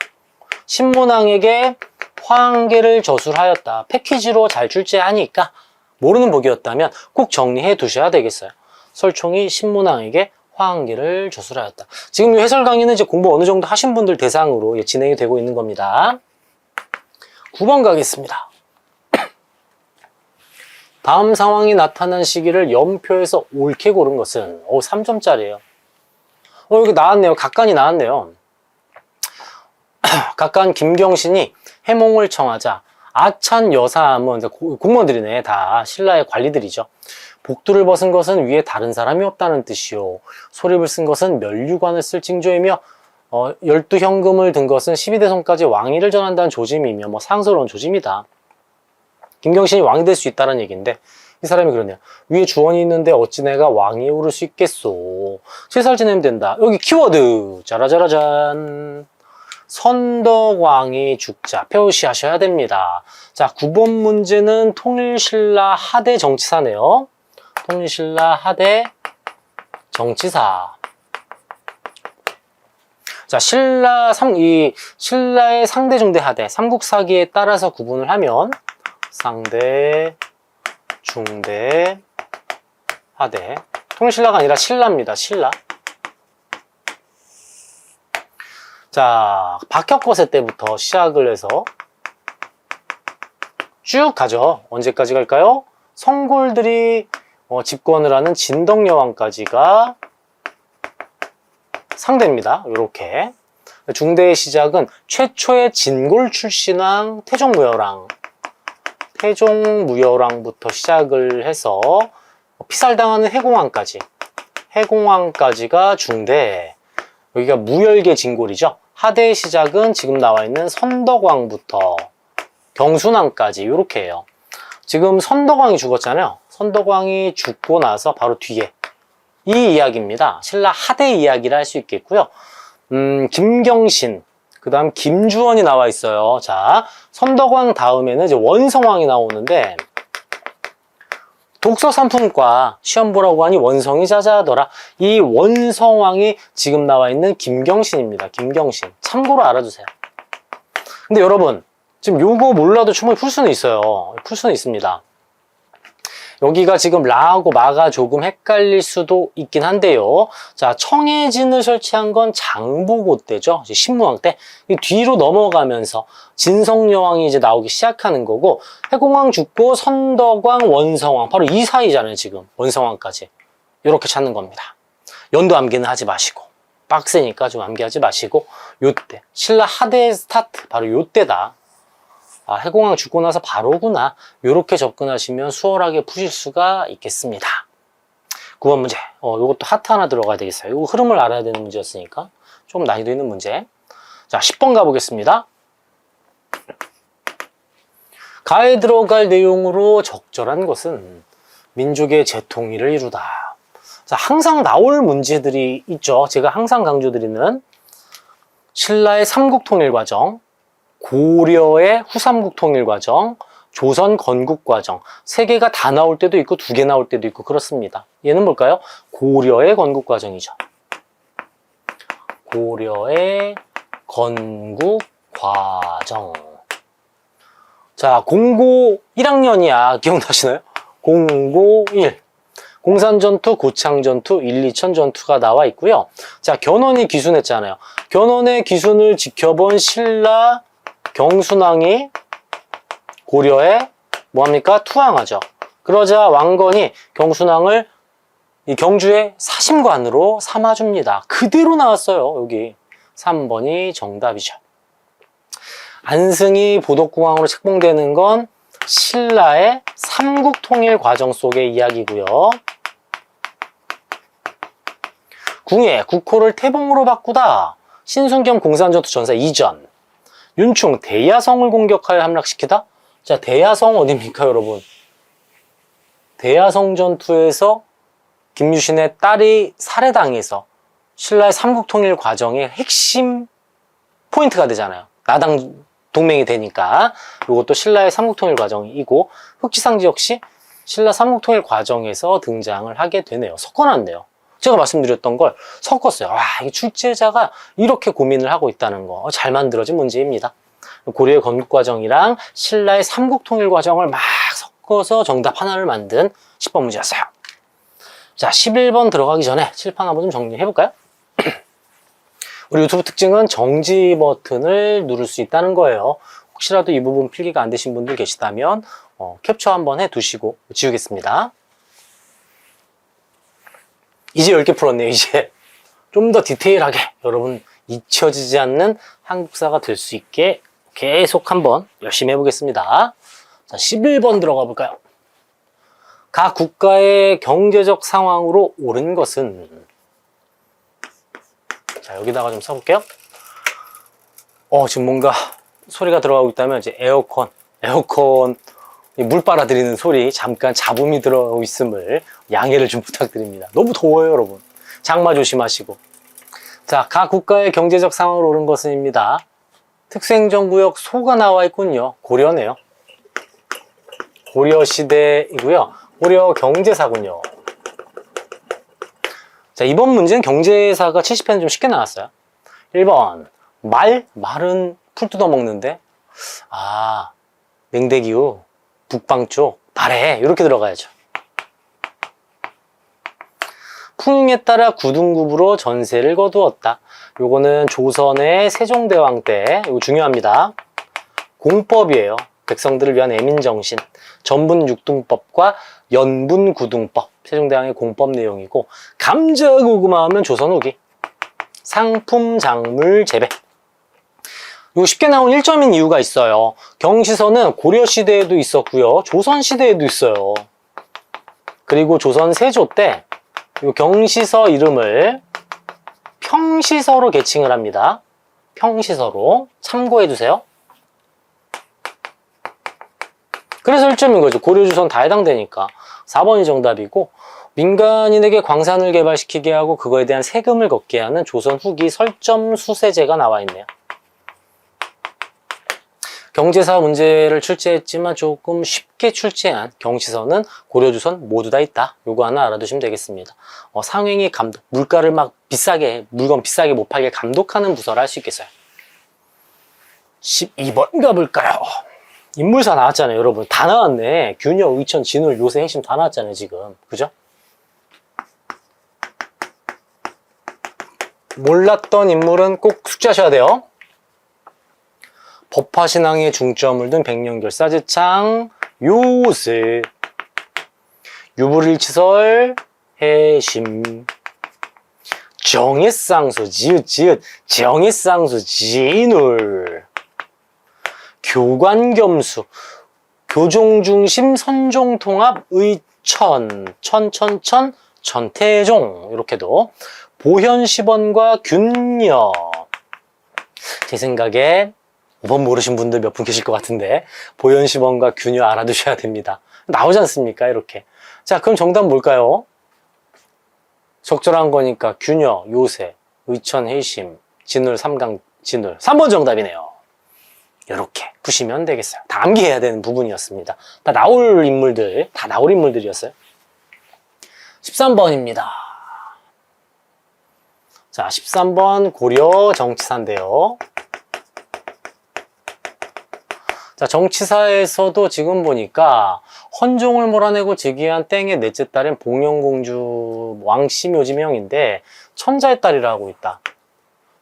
신문왕에게 화한계를 저술하였다. 패키지로 잘 출제하니까 모르는 복이었다면 꼭 정리해 두셔야 되겠어요. 설총이 신문왕에게 화한계를 저술하였다. 지금 이 해설 강의는 이제 공부 어느 정도 하신 분들 대상으로 진행이 되고 있는 겁니다. 9번 가겠습니다. 다음 상황이 나타난 시기를 연표에서 옳게 고른 것은 3점짜리예요. 여기 나왔네요. 각간이 나왔네요. 각간 김경신이 해몽을 청하자 아찬 여사함은 공무원들이네. 다 신라의 관리들이죠. 복두를 벗은 것은 위에 다른 사람이 없다는 뜻이요. 소립을 쓴 것은 멸류관을 쓸 징조이며 12현금을 든 것은 12대손까지 왕위를 전한다는 조짐이며 상스러운 조짐이다. 김경신이 왕이 될 수 있다는 얘기인데 이 사람이 그러네요. 위에 주원이 있는데 어찌 내가 왕위에 오를 수 있겠소. 7살 지내면 된다. 여기 키워드 짜라짜라잔. 선덕왕이 죽자 표시하셔야 됩니다. 자, 9번 문제는 통일신라 하대 정치사네요. 통일신라 하대 정치사. 자, 신라의 상대, 중대, 하대 삼국사기에 따라서 구분을 하면 상대, 중대, 하대. 통일신라가 아니라 신라입니다. 신라. 자, 박혁거세 때부터 시작을 해서 쭉 가죠. 언제까지 갈까요? 성골들이 집권을 하는 진덕여왕까지가 상대입니다. 이렇게. 중대의 시작은 최초의 진골 출신왕 태종무열왕. 태종무열왕부터 시작을 해서 피살당하는 해공왕까지가 중대. 여기가 무열계 진골이죠. 하대의 시작은 지금 나와 있는 선덕왕부터 경순왕까지 이렇게 해요. 지금 선덕왕이 죽었잖아요. 선덕왕이 죽고 나서 바로 뒤에 이 이야기입니다. 신라 하대 이야기를 할 수 있겠고요. 김경신, 그 다음 김주원이 나와 있어요. 자, 선덕왕 다음에는 이제 원성왕이 나오는데 독서 3품과 시험 보라고 하니 원성이 자자하더라. 이 원성왕이 지금 나와 있는 김경신입니다. 김경신. 참고로 알아두세요. 근데 여러분, 지금 요거 몰라도 충분히 풀 수는 있어요. 풀 수는 있습니다. 여기가 지금 라하고 마가 조금 헷갈릴 수도 있긴 한데요. 자, 청해진을 설치한 건 장보고 때죠. 이제 신무왕 때. 뒤로 넘어가면서 진성여왕이 이제 나오기 시작하는 거고, 해공왕 죽고 선덕왕, 원성왕. 바로 이 사이잖아요, 지금. 원성왕까지. 이렇게 찾는 겁니다. 연도 암기는 하지 마시고. 빡세니까 좀 암기하지 마시고, 요때. 신라 하대 스타트. 바로 요때다. 아, 해공왕 죽고 나서 바로구나. 이렇게 접근하시면 수월하게 푸실 수가 있겠습니다. 9번 문제. 요것도 하트 하나 들어가야 되겠어요. 요 흐름을 알아야 되는 문제였으니까 좀 난이도 있는 문제. 자, 10번 가보겠습니다. 가에 들어갈 내용으로 적절한 것은 민족의 재통일을 이루다. 자, 항상 나올 문제들이 있죠. 제가 항상 강조드리는 신라의 삼국통일 과정, 고려의 후삼국 통일 과정, 조선 건국 과정, 3개가 다 나올 때도 있고 2개 나올 때도 있고 그렇습니다. 얘는 뭘까요? 고려의 건국 과정이죠. 고려의 건국 과정. 자, 공고 1학년이야. 기억나시나요? 공고 1. 공산전투, 고창전투, 1, 2천 전투가 나와 있고요. 자, 견훤이 기순했잖아요. 견훤의 기순을 지켜본 신라 경순왕이 고려에 뭐합니까? 투항하죠. 그러자 왕건이 경순왕을 이 경주의 사심관으로 삼아줍니다. 그대로 나왔어요. 여기 3번이 정답이죠. 안승이 보덕궁왕으로 책봉되는 건 신라의 삼국통일 과정 속의 이야기고요. 궁예, 국호를 태봉으로 바꾸다. 신순겸 공산전투 전사 이전. 윤충, 대야성을 공격하여 함락시키다? 자, 대야성 어딥니까, 여러분? 대야성 전투에서 김유신의 딸이 살해당해서 신라의 삼국통일 과정의 핵심 포인트가 되잖아요. 나당 동맹이 되니까. 이것도 신라의 삼국통일 과정이고, 흑지상지 역시 신라 삼국통일 과정에서 등장을 하게 되네요. 섞어놨네요. 제가 말씀드렸던 걸 섞었어요. 와, 이 출제자가 이렇게 고민을 하고 있다는 거. 잘 만들어진 문제입니다. 고려의 건국 과정이랑 신라의 삼국통일 과정을 막 섞어서 정답 하나를 만든 10번 문제였어요. 자, 11번 들어가기 전에 칠판 한번 좀 정리해볼까요? 우리 유튜브 특징은 정지 버튼을 누를 수 있다는 거예요. 혹시라도 이 부분 필기가 안 되신 분들 계시다면 캡처 한번 해두시고 지우겠습니다. 이제 10개 풀었네요. 이제 좀 더 디테일하게 여러분 잊혀지지 않는 한국사가 될 수 있게 계속 한번 열심히 해보겠습니다. 자, 11번 들어가 볼까요? 각 국가의 경제적 상황으로 옳은 것은, 자, 여기다가 좀 써볼게요. 지금 뭔가 소리가 들어가고 있다면 이제 에어컨 물 빨아들이는 소리, 잠깐 잡음이 들어가고 있음을 양해를 좀 부탁드립니다. 너무 더워요, 여러분. 장마 조심하시고. 자, 각 국가의 경제적 상황으로 옳은 것은입니다. 특수행정구역 소가 나와 있군요. 고려네요. 고려 시대이고요. 고려 경제사군요. 자, 이번 문제는 경제사가 70회는 좀 쉽게 나왔어요. 1번 말은 풀 뜯어 먹는데, 맹대기후 북방 쪽 발해 이렇게 들어가야죠. 풍에 따라 구등굽으로 전세를 거두었다. 요거는 조선의 세종대왕 때, 이거 중요합니다. 공법이에요. 백성들을 위한 애민정신. 전분육등법과 연분구등법. 세종대왕의 공법 내용이고, 감자 고구마 하면 조선 후기. 상품, 작물, 재배. 이거 쉽게 나온 1점인 이유가 있어요. 경시서는 고려시대에도 있었고요. 조선시대에도 있어요. 그리고 조선 세조 때 이 경시서 이름을 평시서로 계칭을 합니다. 평시서로 참고해두세요. 그래서 1점인 거죠. 고려, 조선 다 해당되니까. 4번이 정답이고, 민간인에게 광산을 개발시키게 하고 그거에 대한 세금을 걷게 하는 조선 후기 설점 수세제가 나와 있네요. 경제사 문제를 출제했지만 조금 쉽게 출제한 경시서는 고려, 조선 모두 다 있다. 요거 하나 알아두시면 되겠습니다. 상행위 감독, 물건 비싸게 못 팔게 감독하는 부서라 할 수 있겠어요. 12번 가볼까요? 인물사 나왔잖아요, 여러분. 다 나왔네. 균여, 의천, 진울, 요새, 핵심 다 나왔잖아요, 지금. 그죠? 몰랐던 인물은 꼭 숙지하셔야 돼요. 법화신앙에 중점을 둔 백년결 사제창, 요새, 유불일치설, 해심, 정해쌍수, 지읒, 정해쌍수, 진울, 교관겸수, 교종중심, 선종통합, 의천, 천태종, 이렇게도, 보현시번과 균여. 제 생각에 5번 모르신 분들 몇 분 계실 것 같은데, 보현시번과 균여 알아두셔야 됩니다. 나오지 않습니까? 이렇게. 자, 그럼 정답 뭘까요? 적절한 거니까 균여, 요새, 의천, 해심, 진울, 삼강, 진울. 3번 정답이네요. 이렇게 푸시면 되겠어요. 다 암기해야 되는 부분이었습니다. 다 나올 인물들이었어요. 13번입니다. 자, 13번 고려 정치사인데요. 자, 정치사에서도 지금 보니까 헌종을 몰아내고 즉위한 땡의 넷째 딸인 봉영공주 왕씨묘지명인데 천자의 딸이라고 있다.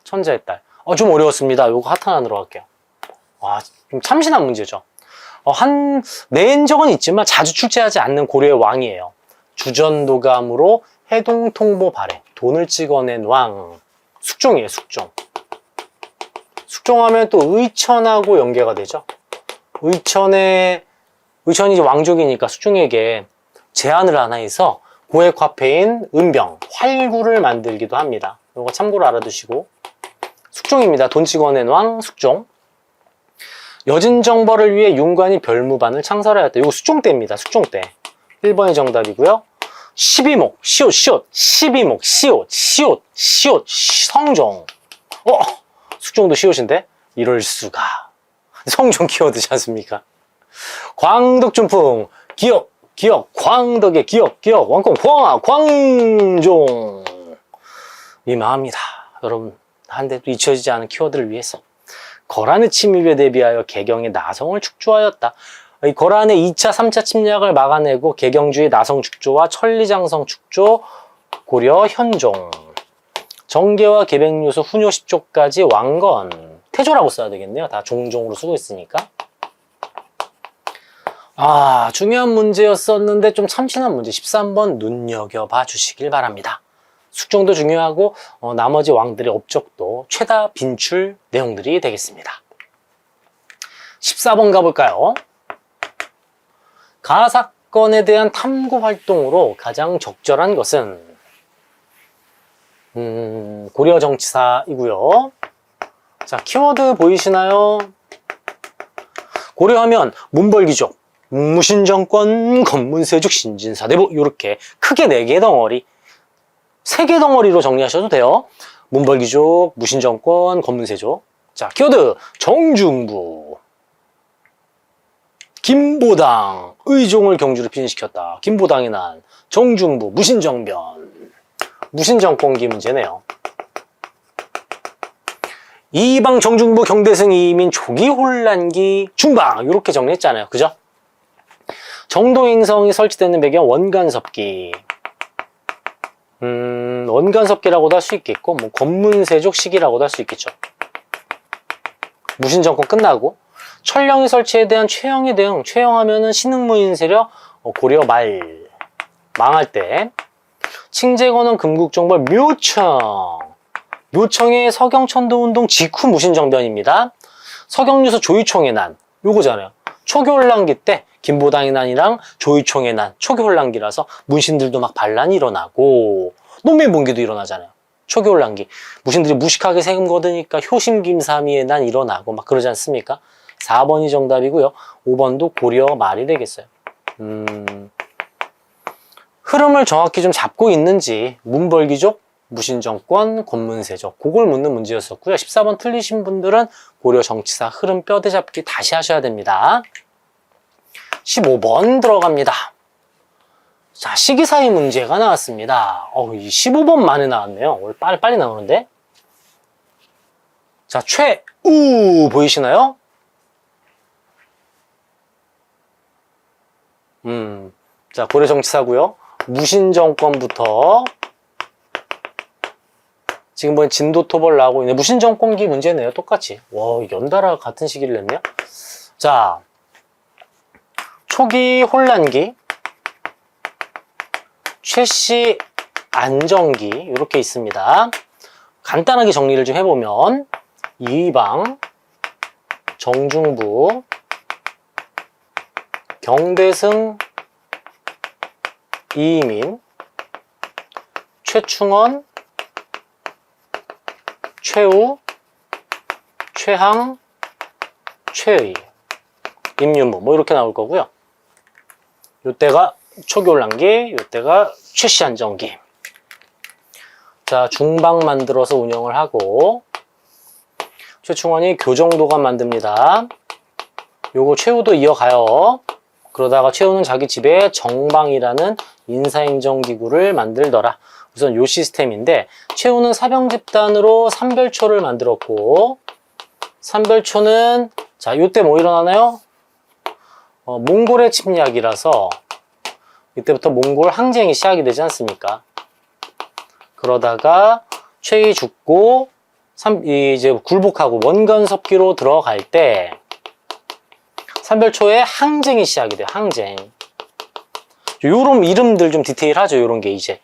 천자의 딸. 좀 어려웠습니다. 요거 하탄안으로 할게요. 와, 좀 참신한 문제죠. 낸 적은 있지만 자주 출제하지 않는 고려의 왕이에요. 주전도감으로 해동통보 발해, 돈을 찍어낸 왕. 숙종이에요, 숙종. 숙종하면 또 의천하고 연계가 되죠. 의천이 이제 왕족이니까 숙종에게 제안을 하나 해서 고액 화폐인 은병, 활구를 만들기도 합니다. 이거 참고로 알아두시고. 숙종입니다. 돈 찍어낸 왕, 숙종. 여진정벌을 위해 윤관이 별무반을 창설하였다. 이거 숙종 때입니다. 숙종 때. 1번이 정답이고요. 12목, 시옷, 12목, 시옷, 성종. 숙종도 시옷인데? 이럴 수가. 성종 키워드지 않습니까? 광덕준풍, 기억, 광덕의 기억, 왕콩, 광종. 미망합니다. 여러분, 한데도 잊혀지지 않은 키워드를 위해서. 거란의 침입에 대비하여 개경의 나성을 축조하였다. 이 거란의 2차, 3차 침략을 막아내고 개경주의 나성 축조와 천리장성 축조, 고려 현종. 정계와 계백요소, 훈요 10조까지 왕건. 태조라고 써야 되겠네요. 다 종종으로 쓰고 있으니까. 중요한 문제였었는데 좀 참신한 문제. 13번 눈여겨봐 주시길 바랍니다. 숙종도 중요하고 나머지 왕들의 업적도 최다 빈출 내용들이 되겠습니다. 14번 가볼까요? 가사건에 대한 탐구 활동으로 가장 적절한 것은 고려 정치사이고요. 자, 키워드 보이시나요? 고려하면 문벌귀족, 무신정권, 건문세죽, 신진사대부 이렇게 크게 4개 덩어리, 3개 덩어리로 정리하셔도 돼요. 문벌귀족, 무신정권, 건문세족. 자, 키워드 정중부, 김보당, 의종을 경주로 피신시켰다. 김보당이 난 정중부, 무신정변, 무신정권기 문제네요. 이방 정중부 경대승 이민 조기 혼란기 중방 이렇게 정리했잖아요. 그죠? 정도행성이 설치되는 배경 원간섭기. 원간섭기라고도 할 수 있겠고 뭐 건문세족 시기라고도 할 수 있겠죠. 무신정권 끝나고 철령이 설치에 대한 최영의 대응. 최영하면은 신흥무인 세력 고려 말 망할 때. 칭제건원 금국정벌 묘청의 서경천도운동 직후 무신정변입니다. 서경유서 조유총의 난 요거잖아요. 초교혼란기 때 김보당의 난이랑 조유총의 난 초교혼란기라서 문신들도 막 반란이 일어나고 농민분기도 일어나잖아요. 초교혼란기 무신들이 무식하게 세금 거두니까 효심김삼이의 난 일어나고 막 그러지 않습니까? 4번이 정답이고요. 5번도 고려 말이 되겠어요. 흐름을 정확히 좀 잡고 있는지 문벌귀족, 무신정권, 권문세족 그걸 묻는 문제였었고요. 14번 틀리신 분들은 고려 정치사 흐름 뼈대잡기 다시 하셔야 됩니다. 15번 들어갑니다. 자, 시기사의 문제가 나왔습니다. 이 15번 만에 나왔네요. 오늘 빨리 나오는데. 자, 최우 보이시나요? 자, 고려 정치사고요. 무신정권부터 지금 보면 진도토벌 나오고 있네. 무신정권기 문제네요. 똑같이. 와, 연달아 같은 시기를 냈네요. 자, 초기 혼란기, 최씨 안정기 이렇게 있습니다. 간단하게 정리를 좀 해보면 이의방, 정중부, 경대승, 이의민, 최충원, 최우, 최항, 최의, 임윤무 뭐 이렇게 나올 거고요. 요때가 초기 혼란기, 요때가 최씨 안정기. 자, 중방 만들어서 운영을 하고 최충원이 교정도감 만듭니다. 요거 최우도 이어가요. 그러다가 최우는 자기 집에 정방이라는 인사행정기구를 만들더라. 우선 요 시스템인데 최우는 사병집단으로 삼별초를 만들었고 삼별초는 자 요때 뭐 일어나나요? 몽골의 침략이라서 이때부터 몽골 항쟁이 시작이 되지 않습니까? 그러다가 최이 죽고 이제 굴복하고 원건섭기로 들어갈 때 삼별초에 항쟁이 시작이 돼요. 항쟁. 요런 이름들 좀 디테일하죠. 요런 게 이제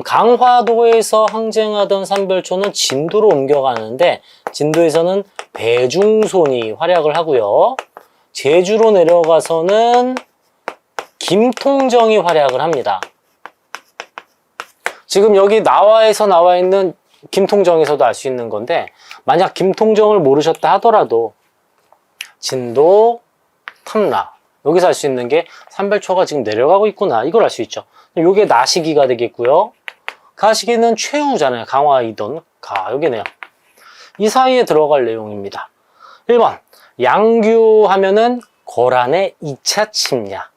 강화도에서 항쟁하던 삼별초는 진도로 옮겨가는데 진도에서는 배중손이 활약을 하고요. 제주로 내려가서는 김통정이 활약을 합니다. 지금 여기 나와에서 나와 있는 김통정에서도 알 수 있는 건데 만약 김통정을 모르셨다 하더라도 진도, 탐라 여기서 알 수 있는 게 삼별초가 지금 내려가고 있구나 이걸 알 수 있죠. 요게 나시기가 되겠고요. 가시기는 최우잖아요. 강화이던 여기네요. 이 사이에 들어갈 내용입니다. 1번 양규하면은 거란의 2차 침략.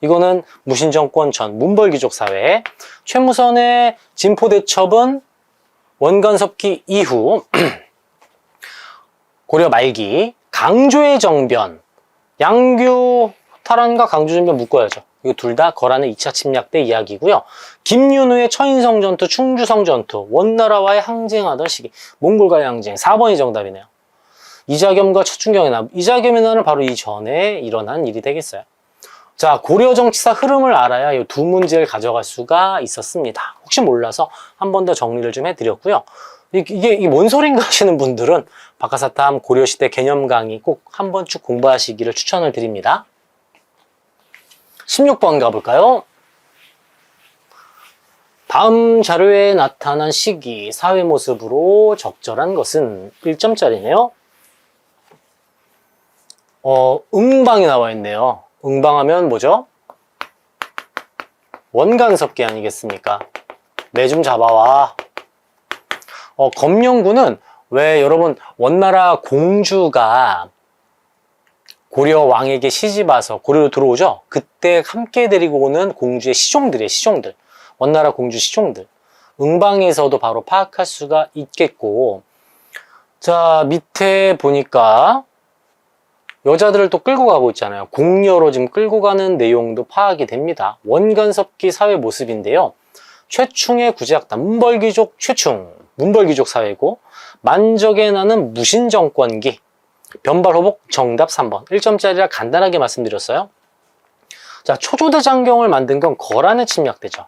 이거는 무신정권 전 문벌귀족 사회. 최무선의 진포대첩은 원간섭기 이후 고려 말기 강조의 정변. 양규 탈환과 강조 정변 묶어야죠. 이거 둘 다 거란의 2차 침략 때 이야기고요. 김윤우의 처인성 전투, 충주성 전투, 원나라와의 항쟁하던 시기, 몽골과의 항쟁. 4번이 정답이네요. 이자겸과 최충경의 남. 이자겸의 난은 바로 이전에 일어난 일이 되겠어요. 자, 고려 정치사 흐름을 알아야 이 두 문제를 가져갈 수가 있었습니다. 혹시 몰라서 한 번 더 정리를 좀 해드렸고요. 이게 뭔 소린가 하시는 분들은 박하사탐 고려시대 개념 강의 꼭 한 번 쭉 공부하시기를 추천을 드립니다. 16번 가볼까요? 다음 자료에 나타난 시기, 사회 모습으로 적절한 것은 1점짜리네요. 응방이 나와 있네요. 응방하면 뭐죠? 원간섭기 아니겠습니까? 매 좀 잡아와. 검령군은 왜 여러분 원나라 공주가 고려 왕에게 시집 와서 고려로 들어오죠? 그때 함께 데리고 오는 공주의 시종들이에요. 시종들. 원나라 공주 시종들. 응방에서도 바로 파악할 수가 있겠고 자 밑에 보니까 여자들을 또 끌고 가고 있잖아요. 공녀로 지금 끌고 가는 내용도 파악이 됩니다. 원간섭기 사회 모습인데요. 최충의 구제학단, 문벌귀족 최충, 문벌귀족 사회고 만적의 나는 무신정권기, 변발호복 정답 3번. 1점짜리라 간단하게 말씀드렸어요. 자, 초조대장경을 만든 건 거란의 침략대죠.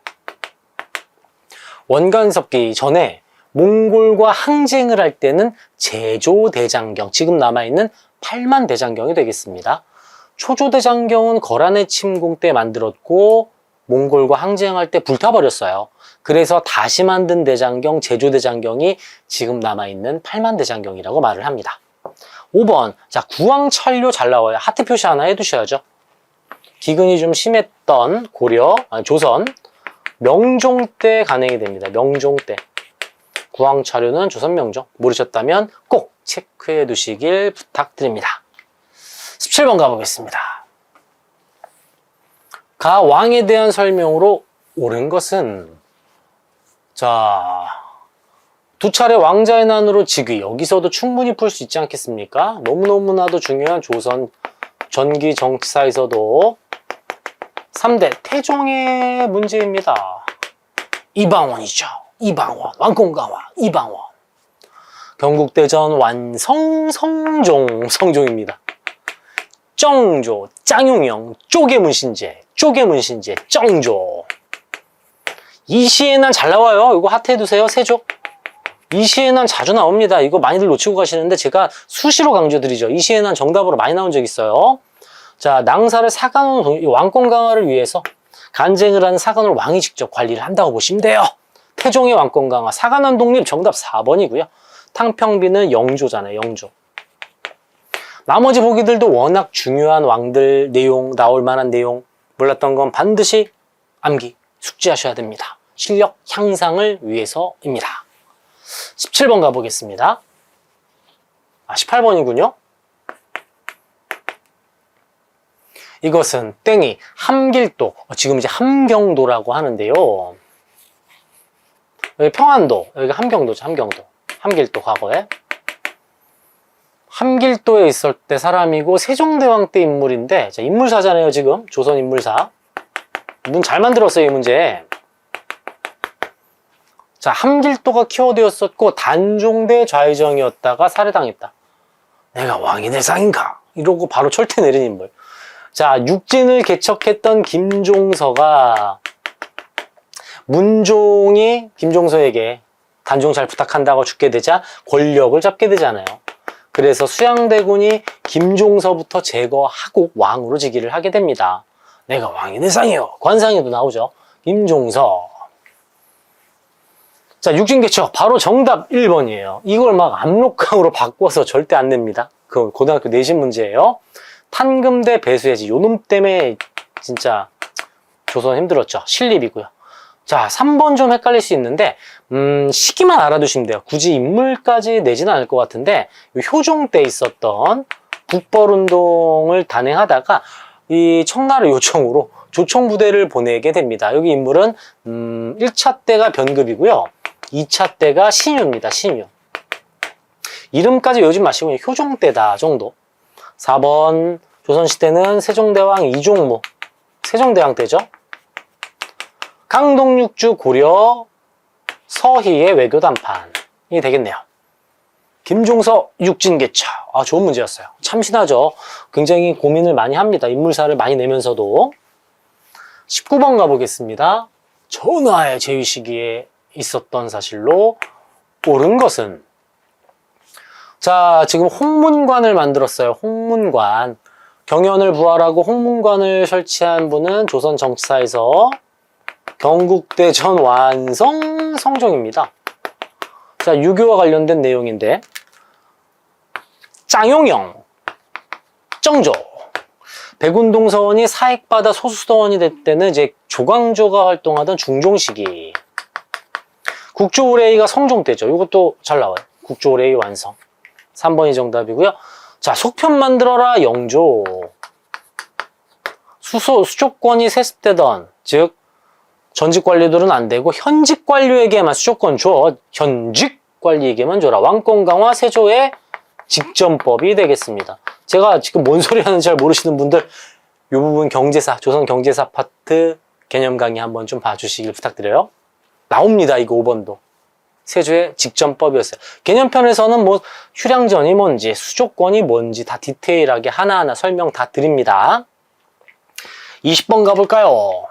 원간섭기 전에 몽골과 항쟁을 할 때는 제조대장경, 지금 남아있는 8만 대장경이 되겠습니다. 초조대장경은 거란의 침공 때 만들었고 몽골과 항쟁할 때 불타버렸어요. 그래서 다시 만든 대장경, 제조대장경이 지금 남아있는 8만 대장경이라고 말을 합니다. 5번, 자 구왕천료 잘 나와요. 하트 표시 하나 해두셔야죠. 기근이 좀 심했던 조선 명종 때 간행이 됩니다. 명종 때. 구왕차료는 조선 명종. 모르셨다면 꼭 체크해 두시길 부탁드립니다. 17번 가보겠습니다. 가 왕에 대한 설명으로 옳은 것은 자 두 차례 왕자의 난으로 즉위. 여기서도 충분히 풀 수 있지 않겠습니까? 너무너무나도 중요한 조선 전기 정치사에서도 3대 태종의 문제입니다. 이방원이죠. 이방원. 왕권강화 이방원. 경국대전 완성 성종입니다. 정조, 짱용영, 쪼개문신제, 정조. 이 시의 난 잘 나와요. 이거 하트해두세요. 세조. 이 시의 난 자주 나옵니다. 이거 많이들 놓치고 가시는데 제가 수시로 강조드리죠. 이 시의 난 정답으로 많이 나온 적 있어요. 자, 낭사를 사간으로 왕권 강화를 위해서 간쟁을 하는 사간으로 왕이 직접 관리를 한다고 보시면 돼요. 태종의 왕권 강화, 사간원 독립 정답 4번이고요. 탕평비는 영조잖아요. 영조. 나머지 보기들도 워낙 중요한 왕들 내용, 나올 만한 내용 몰랐던 건 반드시 암기, 숙지하셔야 됩니다. 실력 향상을 위해서입니다. 17번 가보겠습니다. 18번이군요. 이것은 땡이 함길도, 지금 이제 함경도라고 하는데요. 여기 평안도, 여기가 함경도죠. 함길도 과거에. 함길도에 있을 때 사람이고 세종대왕 때 인물인데, 자, 인물사잖아요. 지금 조선 인물사. 문 잘 만들었어요. 이 문제. 자, 함길도가 키워드였었고 단종대 좌의정이었다가 살해당했다. 내가 왕이 될 상인가? 이러고 바로 철퇴 내린 인물. 자, 육진을 개척했던 김종서가 문종이 김종서에게 단종 잘 부탁한다고 죽게 되자 권력을 잡게 되잖아요. 그래서 수양대군이 김종서부터 제거하고 왕으로 즉위를 하게 됩니다. 내가 왕이 될 상이요. 관상에도 나오죠. 김종서. 자, 육진개척 바로 정답 1번이에요. 이걸 막 압록강으로 바꿔서 절대 안 냅니다. 그 고등학교 내신 문제예요. 탄금대 배수해지. 요놈 때문에 진짜 조선 힘들었죠. 신립이고요. 자, 3번 좀 헷갈릴 수 있는데 시기만 알아두시면 돼요. 굳이 인물까지 내지는 않을 것 같은데 효종 때 있었던 북벌운동을 단행하다가 이 청나라 요청으로 조총부대를 보내게 됩니다. 여기 인물은 1차 때가 변급이고요. 2차 때가 신유입니다. 신유. 이름까지 외우지 마시고 효종 때다 정도. 4번 조선시대는 세종대왕 이종무. 세종대왕 때죠. 강동육주 고려 서희의 외교단판이 되겠네요. 김종서 육진개척. 아, 좋은 문제였어요. 참신하죠. 굉장히 고민을 많이 합니다. 인물사를 많이 내면서도. 19번 가보겠습니다. 전하의 제위 시기에 있었던 사실로 옳은 것은, 자, 지금 홍문관을 만들었어요. 홍문관. 경연을 부활하고 홍문관을 설치한 분은 조선 정치사에서 경국대전 완성 성종입니다. 자, 유교와 관련된 내용인데 짱용영, 정조. 백운동서원이 사익받아 소수서원이 될 때는 이제 조광조가 활동하던 중종 시기. 국조의례가 성종 때죠. 이것도 잘 나와요. 국조의례 완성. 3번이 정답이고요. 자, 속편 만들어라 영조. 수조권이 세습되던, 즉 전직 관료들은 안 되고 현직 관료에게만 수조권 줘. 현직 관리에게만 줘라. 왕권 강화 세조의 직전법이 되겠습니다. 제가 지금 뭔 소리 하는지 잘 모르시는 분들 이 부분 경제사, 조선 경제사 파트 개념 강의 한번 좀 봐주시길 부탁드려요. 나옵니다. 이거 5번도. 세조의 직전법이었어요. 개념편에서는 뭐 휴량전이 뭔지, 수조권이 뭔지 다 디테일하게 하나하나 설명 다 드립니다. 20번 가볼까요?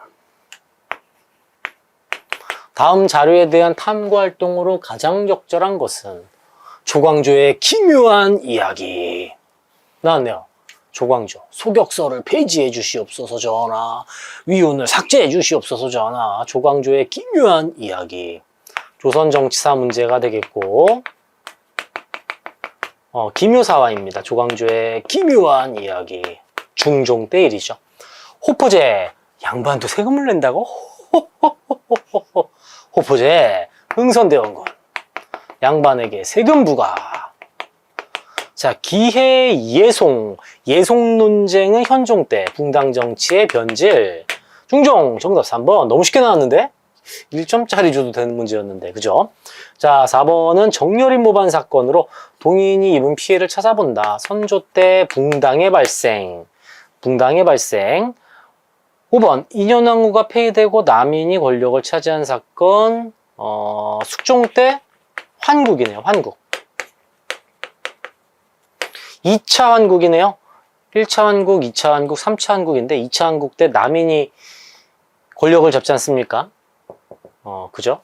다음 자료에 대한 탐구활동으로 가장 적절한 것은 조광조의 기묘한 이야기. 나왔네요. 조광조. 소격서를 폐지해 주시옵소서 전하. 위운을 삭제해 주시옵소서 전하. 조광조의 기묘한 이야기. 조선 정치사 문제가 되겠고, 기묘사화입니다. 조광조의 기묘한 이야기. 중종 때 일이죠. 호포제. 양반도 세금을 낸다고? 호포제. 흥선대원군. 양반에게 세금 부과. 자, 기해 예송. 예송 논쟁은 현종 때 붕당 정치의 변질. 중종 정답 3번. 너무 쉽게 나왔는데? 1점짜리 줘도 되는 문제였는데, 그죠? 자, 4번은 정렬인 모반 사건으로 동인이 입은 피해를 찾아본다. 선조 때 붕당의 발생. 붕당의 발생. 5번, 인현왕후가 폐위되고 남인이 권력을 차지한 사건. 숙종 때 환국이네요, 환국. 2차 환국이네요. 1차 환국, 2차 환국, 3차 환국인데 2차 환국 때 남인이 권력을 잡지 않습니까? 그죠?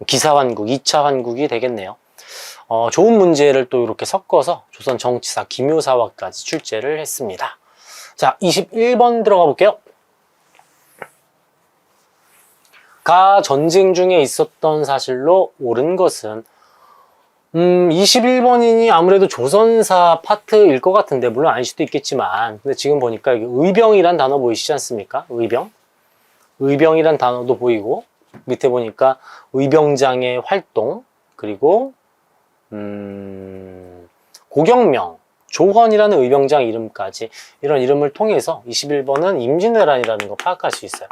기사환국, 2차 환국이 되겠네요. 좋은 문제를 또 이렇게 섞어서 조선 정치사 기묘사화까지 출제를 했습니다. 자, 21번 들어가 볼게요. 가 전쟁 중에 있었던 사실로 옳은 것은 21번이니 아무래도 조선사 파트일 것 같은데, 물론 아닐 수도 있겠지만, 근데 지금 보니까 의병이란 단어 보이시지 않습니까? 의병? 의병이란 단어도 보이고, 밑에 보니까 의병장의 활동, 그리고 고경명, 조헌이라는 의병장 이름까지, 이런 이름을 통해서 21번은 임진왜란이라는 거 파악할 수 있어요.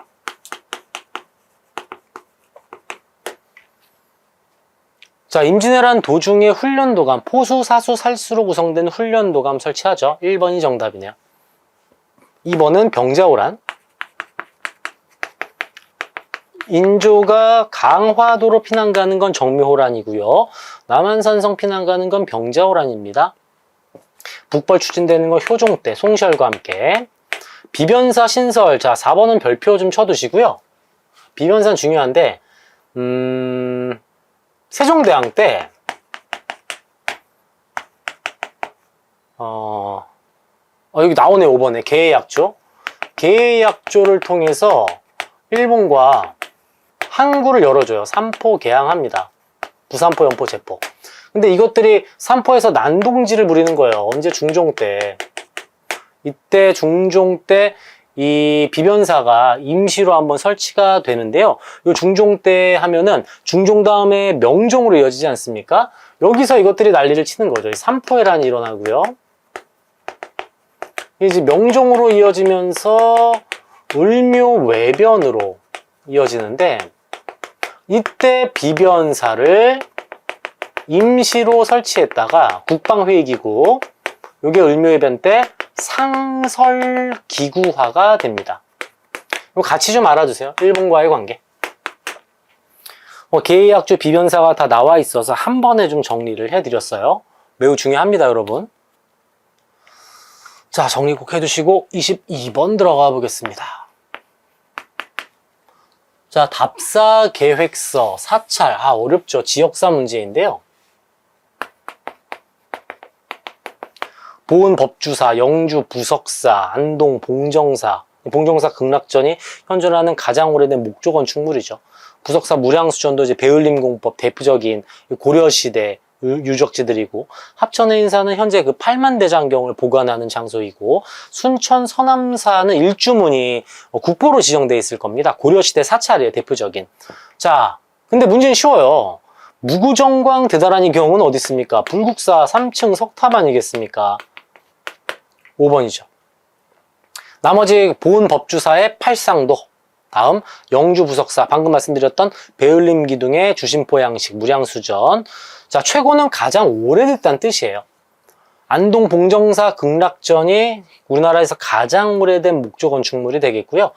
자, 임진왜란 도중에 훈련도감, 포수, 사수, 살수로 구성된 훈련도감 설치하죠. 1번이 정답이네요. 2번은 병자호란. 인조가 강화도로 피난 가는 건 정묘호란이고요. 남한산성 피난 가는 건 병자호란입니다. 북벌 추진되는 건 효종 때, 송시열과 함께. 비변사 신설. 자, 4번은 별표 좀 쳐두시고요. 비변사는 중요한데, 세종대왕 때, 여기 나오네, 5번에. 계해약조. 계해약조를 통해서 일본과 항구를 열어줘요. 삼포 개항합니다. 부산포, 연포, 제포. 근데 이것들이 삼포에서 난동질을 부리는 거예요. 언제? 중종 때. 이때 중종 때 이 비변사가 임시로 한번 설치가 되는데요. 이 중종 때 하면은 중종 다음에 명종으로 이어지지 않습니까? 여기서 이것들이 난리를 치는 거죠. 삼포해란이 일어나고요. 이제 명종으로 이어지면서 을묘외변으로 이어지는데, 이때 비변사를 임시로 설치했다가 국방회의기구, 요게 을묘외변 때 상설기구화가 됩니다. 이거 같이 좀 알아두세요. 일본과의 관계. 계해약조 비변사가 다 나와 있어서 한 번에 좀 정리를 해드렸어요. 매우 중요합니다, 여러분. 자, 정리 꼭 해두시고 22번 들어가 보겠습니다. 자, 답사 계획서, 사찰. 어렵죠. 지역사 문제인데요. 보은 법주사, 영주 부석사, 안동 봉정사. 봉정사 극락전이 현존하는 가장 오래된 목조 건축물이죠. 부석사 무량수전도 이제 배을림공법 대표적인 고려시대 유적지들이고, 합천의 인사는 현재 그 팔만대장경을 보관하는 장소이고, 순천 서남사는 일주문이 국보로 지정되어 있을 겁니다. 고려시대 사찰이에요, 대표적인. 자, 근데 문제는 쉬워요. 무구정광 대다라니 경은 어디 있습니까? 불국사 3층 석탑 아니겠습니까? 5번이죠. 나머지 보은 법주사의 팔상도, 다음 영주 부석사, 방금 말씀드렸던 배을림 기둥의 주심포 양식 무량수전. 자, 최고는 가장 오래됐다는 뜻이에요. 안동 봉정사 극락전이 우리나라에서 가장 오래된 목조 건축물이 되겠고요.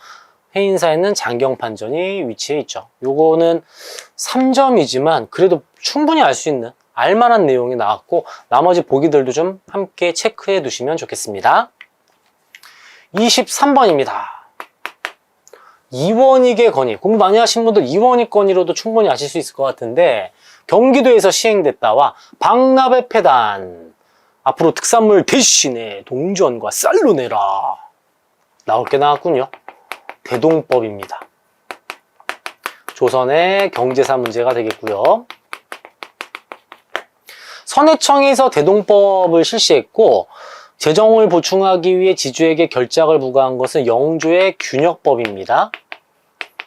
해인사에는 장경판전이 위치해 있죠. 요거는 3점이지만 그래도 충분히 알 수 있는, 알만한 내용이 나왔고, 나머지 보기들도 좀 함께 체크해 두시면 좋겠습니다. 23번입니다. 이원익의 건의. 공부 많이 하신 분들 이원익 건의로도 충분히 아실 수 있을 것 같은데, 경기도에서 시행됐다와 박납의 폐단, 앞으로 특산물 대신에 동전과 쌀로 내라. 나올 게 나왔군요. 대동법입니다. 조선의 경제사 문제가 되겠고요. 선해청에서 대동법을 실시했고, 재정을 보충하기 위해 지주에게 결작을 부과한 것은 영조의 균역법입니다.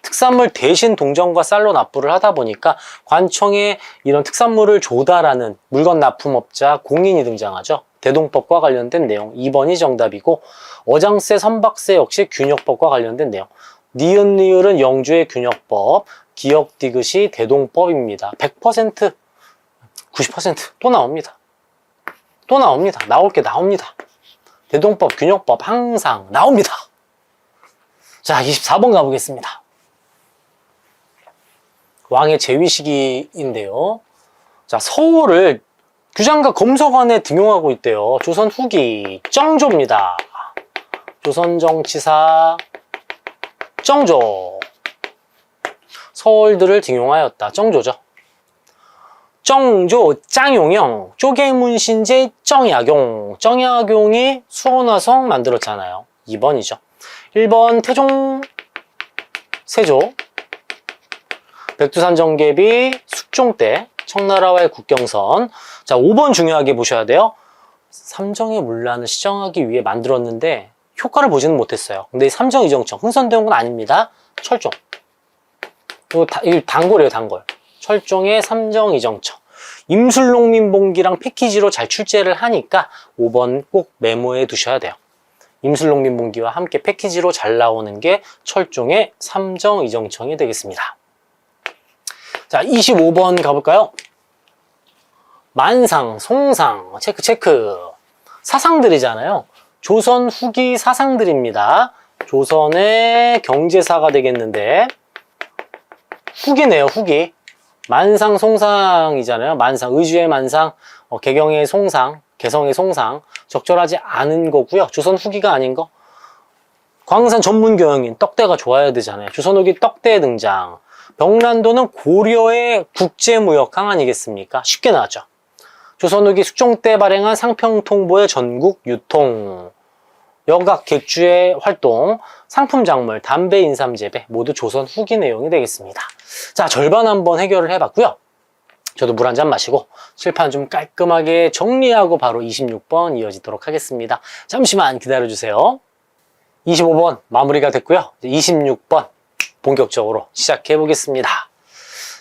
특산물 대신 동전과 쌀로 납부를 하다 보니까 관청에 이런 특산물을 조달하는 물건 납품업자 공인이 등장하죠. 대동법과 관련된 내용 2번이 정답이고, 어장세, 선박세 역시 균역법과 관련된 내용. 니은, 리을은 영조의 균역법, 기억 디귿이 대동법입니다. 100%, 90%또 나옵니다. 또 나옵니다. 나올 게 나옵니다. 대동법, 균형법 항상 나옵니다. 자, 24번 가보겠습니다. 왕의 재위 시기인데요. 자, 서울을 규장과 검서관에 등용하고 있대요. 조선 후기 정조입니다. 조선 정치사 정조. 서울들을 등용하였다. 정조죠. 정조, 짱용영, 쪼개문신제 정약용. 정약용이 수원화성 만들었잖아요. 2번이죠. 1번 태종 세조. 백두산 정계비 숙종 때 청나라와의 국경선. 자, 5번 중요하게 보셔야 돼요. 삼정의 문란을 시정하기 위해 만들었는데 효과를 보지는 못했어요. 근데 삼정 이정청 흥선대원군 아닙니다. 철종. 이거 단골이에요, 단골. 철종의 삼정 이정청. 임술농민봉기랑 패키지로 잘 출제를 하니까 5번 꼭 메모해 두셔야 돼요. 임술농민봉기와 함께 패키지로 잘 나오는 게 철종의 삼정 이정청이 되겠습니다. 자, 25번 가볼까요? 만상, 송상, 체크. 사상들이잖아요. 조선 후기 사상들입니다. 조선의 경제사가 되겠는데, 후기네요, 후기. 만상, 송상이잖아요. 만상, 의주의 만상, 개경의 송상, 개성의 송상. 적절하지 않은 거고요. 조선 후기가 아닌 거. 광산 전문 교양인 떡대가 좋아야 되잖아요. 조선 후기 떡대 등장. 병란도는 고려의 국제무역항 아니겠습니까? 쉽게 나왔죠. 조선 후기 숙종 때 발행한 상평통보의 전국 유통. 여각 객주의 활동, 상품 작물, 담배 인삼 재배 모두 조선 후기 내용이 되겠습니다. 자, 절반 한번 해결을 해봤고요. 저도 물 한 잔 마시고 칠판 좀 깔끔하게 정리하고 바로 26번 이어지도록 하겠습니다. 잠시만 기다려주세요. 25번 마무리가 됐고요. 26번 본격적으로 시작해 보겠습니다.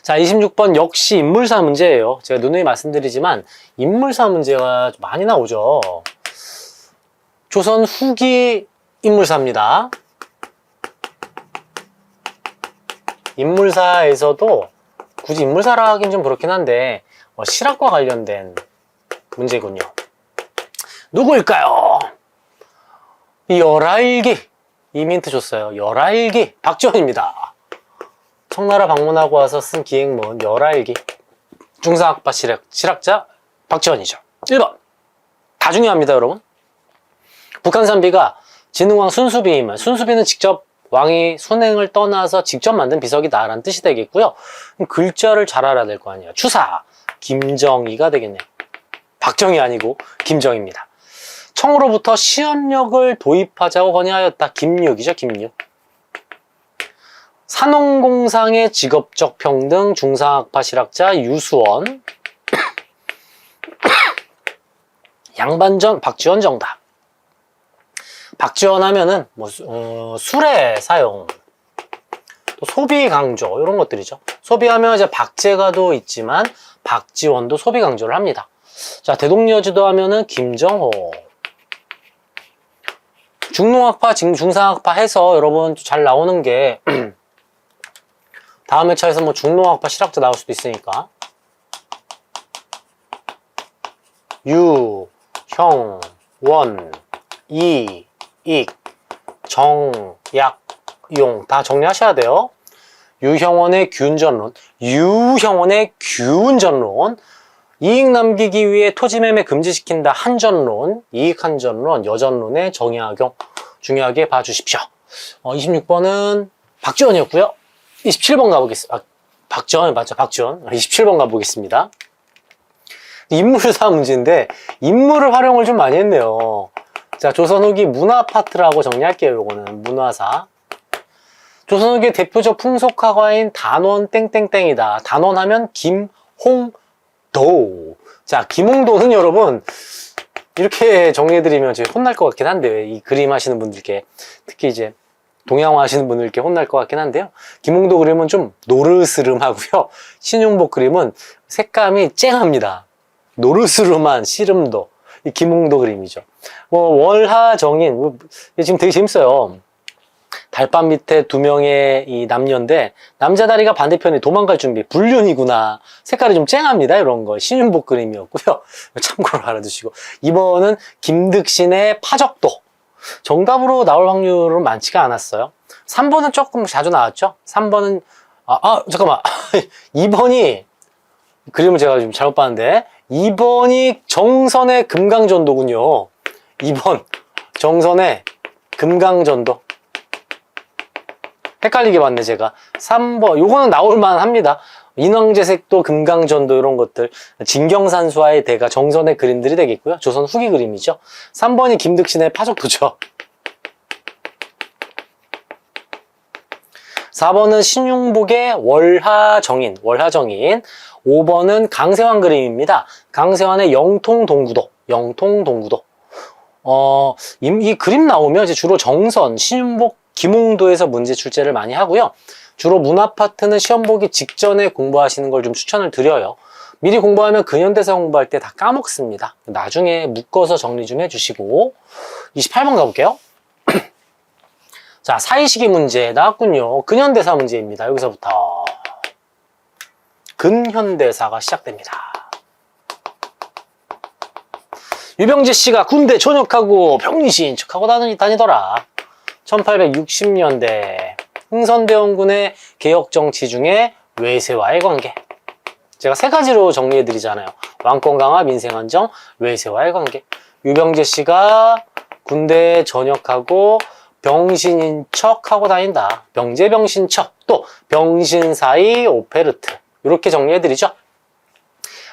자, 26번 역시 인물사 문제예요. 제가 누누이 말씀드리지만 인물사 문제가 좀 많이 나오죠. 조선 후기 인물사입니다. 인물사에서도 굳이 인물사라 하긴 좀 그렇긴 한데 실학과 관련된 문제군요. 누구일까요? 열알기. 이 민트 줬어요. 열알기 박지원입니다. 청나라 방문하고 와서 쓴 기행문 열알기. 중사학파 실학자 박지원이죠. 1번. 다 중요합니다, 여러분. 북한산비가 진흥왕 순수비임을, 순수비는 직접 왕이 순행을 떠나서 직접 만든 비석이다 라는 뜻이 되겠고요. 글자를 잘 알아야 될 거 아니에요. 추사 김정희가 되겠네요. 박정희 아니고 김정희입니다. 청으로부터 시연력을 도입하자고 건의하였다. 김육이죠, 김육. 산업공상의 직업적 평등 중상학파 실학자 유수원. 양반전 박지원 정답. 박지원 하면은 술의 사용, 또 소비 강조 이런 것들이죠. 소비하면 이제 박제가도 있지만 박지원도 소비 강조를 합니다. 자, 대동여지도 하면은 김정호. 중농학파, 중상학파 해서 여러분 잘 나오는 게 다음 회차에서 뭐 중농학파 실학자 나올 수도 있으니까. 유, 형, 원, 이, 익, 정, 약, 용 다 정리하셔야 돼요. 유형원의 균전론, 유형원의 균전론, 이익 남기기 위해 토지매매 금지시킨다 한전론, 이익한전론, 여전론의 정약용 중요하게 봐주십시오. 26번은 박지원이었고요. 27번 가보겠습니다. 박지원 맞죠? 박지원. 27번 가보겠습니다. 인물사 문제인데 인물을 활용을 좀 많이 했네요. 자, 조선 후기 문화 파트라고 정리할게요. 요거는 문화사. 조선 후기 대표적 풍속화가인 단원 땡땡땡이다. 단원 하면 김홍도. 자, 김홍도는 여러분 이렇게 정리해드리면 제가 혼날 것 같긴 한데, 이 그림 하시는 분들께, 특히 이제 동양화 하시는 분들께 혼날 것 같긴 한데요. 김홍도 그림은 좀 노르스름하고요. 신용복 그림은 색감이 쨍합니다. 노르스름한 씨름도. 이 김홍도 그림이죠. 월하정인, 지금 되게 재밌어요. 달밤 밑에 두 명의 이 남녀인데 남자 다리가 반대편에 도망갈 준비. 불륜이구나. 색깔이 좀 쨍합니다. 이런 거. 신윤복 그림이었고요. 참고로 알아두시고. 2번은 김득신의 파적도. 정답으로 나올 확률은 많지가 않았어요. 3번은 조금 자주 나왔죠. 3번은 잠깐만. 2번이 그림을 제가 좀 잘못 봤는데 2번이 정선의 금강전도군요. 2번 정선의 금강전도. 헷갈리게 봤네 제가. 3번 요거는 나올만 합니다. 인왕제색도 금강전도 이런 것들. 진경산수와의 대가 정선의 그림들이 되겠고요. 조선 후기 그림이죠. 3번이 김득신의 파적도죠. 4번은 신윤복의 월하정인. 5번은 강세환 그림입니다. 강세환의 영통동구도. 이 그림 나오면 이제 주로 정선, 신윤복, 김홍도에서 문제 출제를 많이 하고요. 주로 문화 파트는 시험 보기 직전에 공부하시는 걸 좀 추천을 드려요. 미리 공부하면 근현대사 공부할 때 다 까먹습니다. 나중에 묶어서 정리 좀 해주시고 28번 가볼게요. 자, 사이시기 문제 나왔군요. 근현대사 문제입니다. 여기서부터 근현대사가 시작됩니다. 유병재 씨가 군대 전역하고 병리신 척하고 다니더라. 1860년대 흥선대원군의 개혁정치 중에 외세와의 관계. 제가 세 가지로 정리해드리잖아요. 왕권 강화, 민생안정, 외세와의 관계. 유병재 씨가 군대 전역하고 병신인 척하고 다닌다. 병신 척. 또 병신사이 오페르트. 이렇게 정리해드리죠.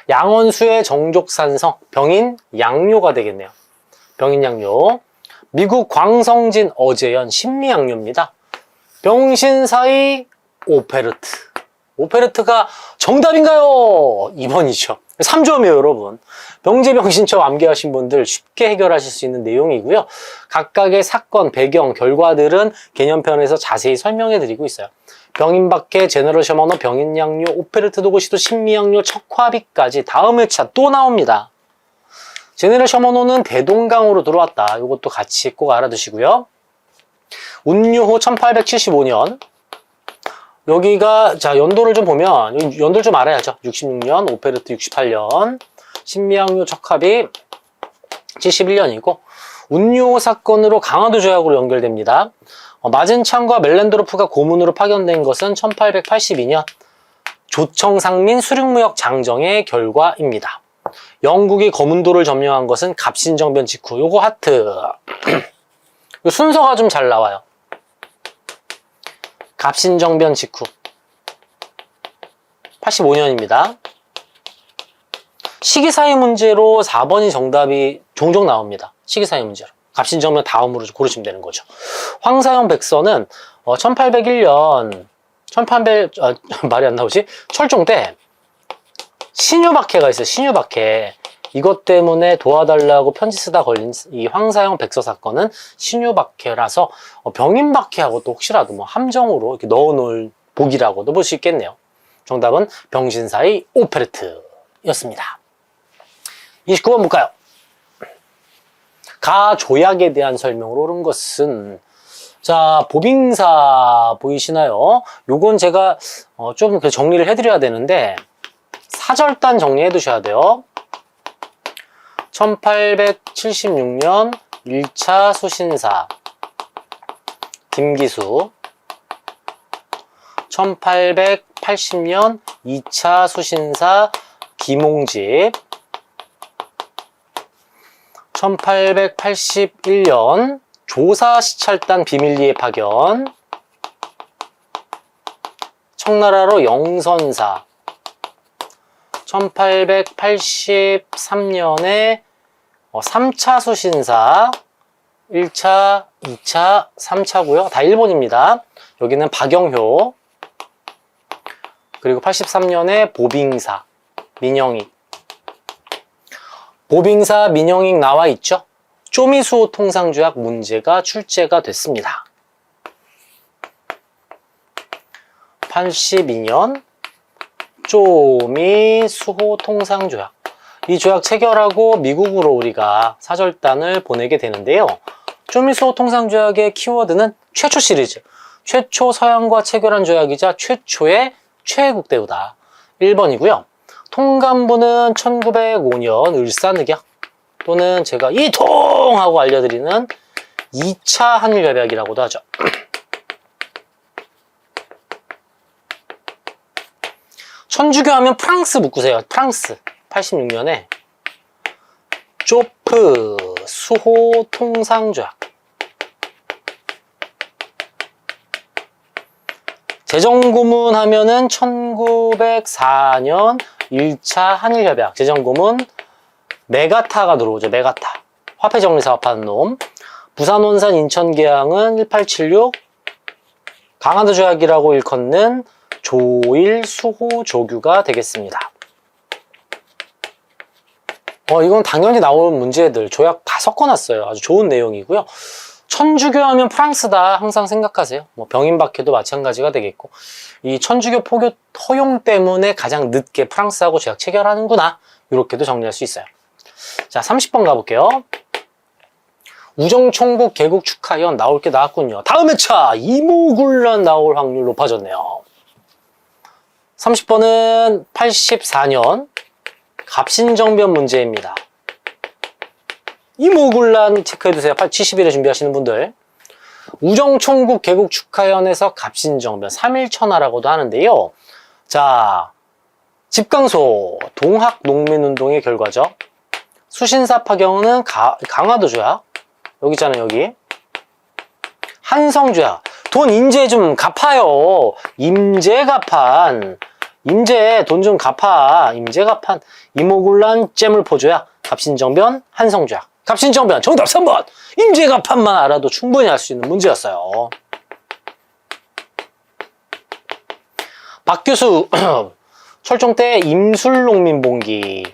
양원수의 정족산성. 병인 양료가 되겠네요. 병인 양료. 미국 광성진 어재현 신미양료입니다. 병신사이 오페르트. 오페르트가 정답인가요? 2번이죠. 3점이에요, 여러분. 병제병신처 암기하신 분들 쉽게 해결하실 수 있는 내용이고요. 각각의 사건, 배경, 결과들은 개념편에서 자세히 설명해 드리고 있어요. 병인박해, 제너럴 셔머너, 병인양료, 오페르트 도고시도, 신미양료, 척화비까지 다음 회차 또 나옵니다. 제너럴 셔머너는 대동강으로 들어왔다. 이것도 같이 꼭 알아두시고요. 운유호 1875년. 여기가, 자, 연도를 좀 보면, 연도를 좀 알아야죠. 66년, 오페르트 68년, 신미양료 척합이 71년이고, 운유호 사건으로 강화도 조약으로 연결됩니다. 마젠창과 멜렌도르프가 고문으로 파견된 것은 1882년, 조청상민 수륙무역 장정의 결과입니다. 영국이 거문도를 점령한 것은 갑신정변 직후. 요거 하트. 순서가 좀 잘 나와요. 갑신정변 직후 85년입니다. 시기사회 문제로 4번이 정답이 종종 나옵니다. 시기사회 문제로. 갑신정변 다음으로 고르시면 되는 거죠. 황사영 백서는 1801년 말이 안 나오지? 철종 때 신유박해가 있어요. 신유박해. 이것 때문에 도와달라고 편지 쓰다 걸린 이 황사영 백서 사건은 신유박해라서 병인박해하고 또 혹시라도 뭐 함정으로 이렇게 넣어놓을 복이라고도 볼 수 있겠네요. 정답은 병신사의 오페르트였습니다. 29번 볼까요? 가조약에 대한 설명으로 옳은 것은, 자, 보빙사 보이시나요? 요건 제가 좀 정리를 해드려야 되는데 사절단 정리해 두셔야 돼요. 1876년 1차 수신사 김기수, 1880년 2차 수신사 김홍집, 1881년 조사시찰단 비밀리에 파견, 청나라로 영선사, 1883년에 3차 수신사, 1차, 2차, 3차고요. 다 일본입니다. 여기는 박영효, 그리고 83년에 보빙사, 민영익. 보빙사, 민영익 나와 있죠? 쪼미수호 통상조약 문제가 출제가 됐습니다. 82년 쪼미수호 통상조약. 이 조약 체결하고 미국으로 우리가 사절단을 보내게 되는데요. 쪼미수호 통상조약의 키워드는 최초 시리즈. 최초 서양과 체결한 조약이자 최초의 최애국대우다. 1번이고요. 통간부는 1905년 을사늑약 또는 제가 이통하고 알려드리는 2차 한일협약이라고도 하죠. 천주교 하면 프랑스 묶으세요. 프랑스 86년에 조프 수호 통상조약. 제정고문 하면은 1904년 1차 한일협약. 제정고문 메가타가 들어오죠. 메가타. 화폐정리사업하는 놈. 부산원산 인천계양은 1876 강화도 조약이라고 일컫는 조일 수호 조규가 되겠습니다. 이건 당연히 나올 문제들 조약 다 섞어놨어요. 아주 좋은 내용이고요. 천주교 하면 프랑스다 항상 생각하세요. 병인박해도 마찬가지가 되겠고 이 천주교 포교 허용 때문에 가장 늦게 프랑스하고 조약 체결하는구나 이렇게도 정리할 수 있어요. 자, 30번 가볼게요. 우정총국 개국 축하연 나올 게 나왔군요. 다음 회차 이모군란 나올 확률 높아졌네요. 30번은 84년 갑신정변 문제입니다. 이모군란 체크해두세요. 70일에 준비하시는 분들. 우정총국 개국 축하연에서 갑신정변 3.1천하라고도 하는데요. 자, 집강소 동학농민운동의 결과죠. 수신사 파경은 강화도 조약. 여기 있잖아요, 여기. 한성조약. 돈 임제 좀 갚아요. 임제 갚한. 임제 돈 좀 갚아. 임제 갚한. 이모군란 째물포조약. 갑신정변 한성조약. 갑신정변 정답 3번. 임제 갚한만 알아도 충분히 할 수 있는 문제였어요. 박교수 철종 때 임술농민봉기.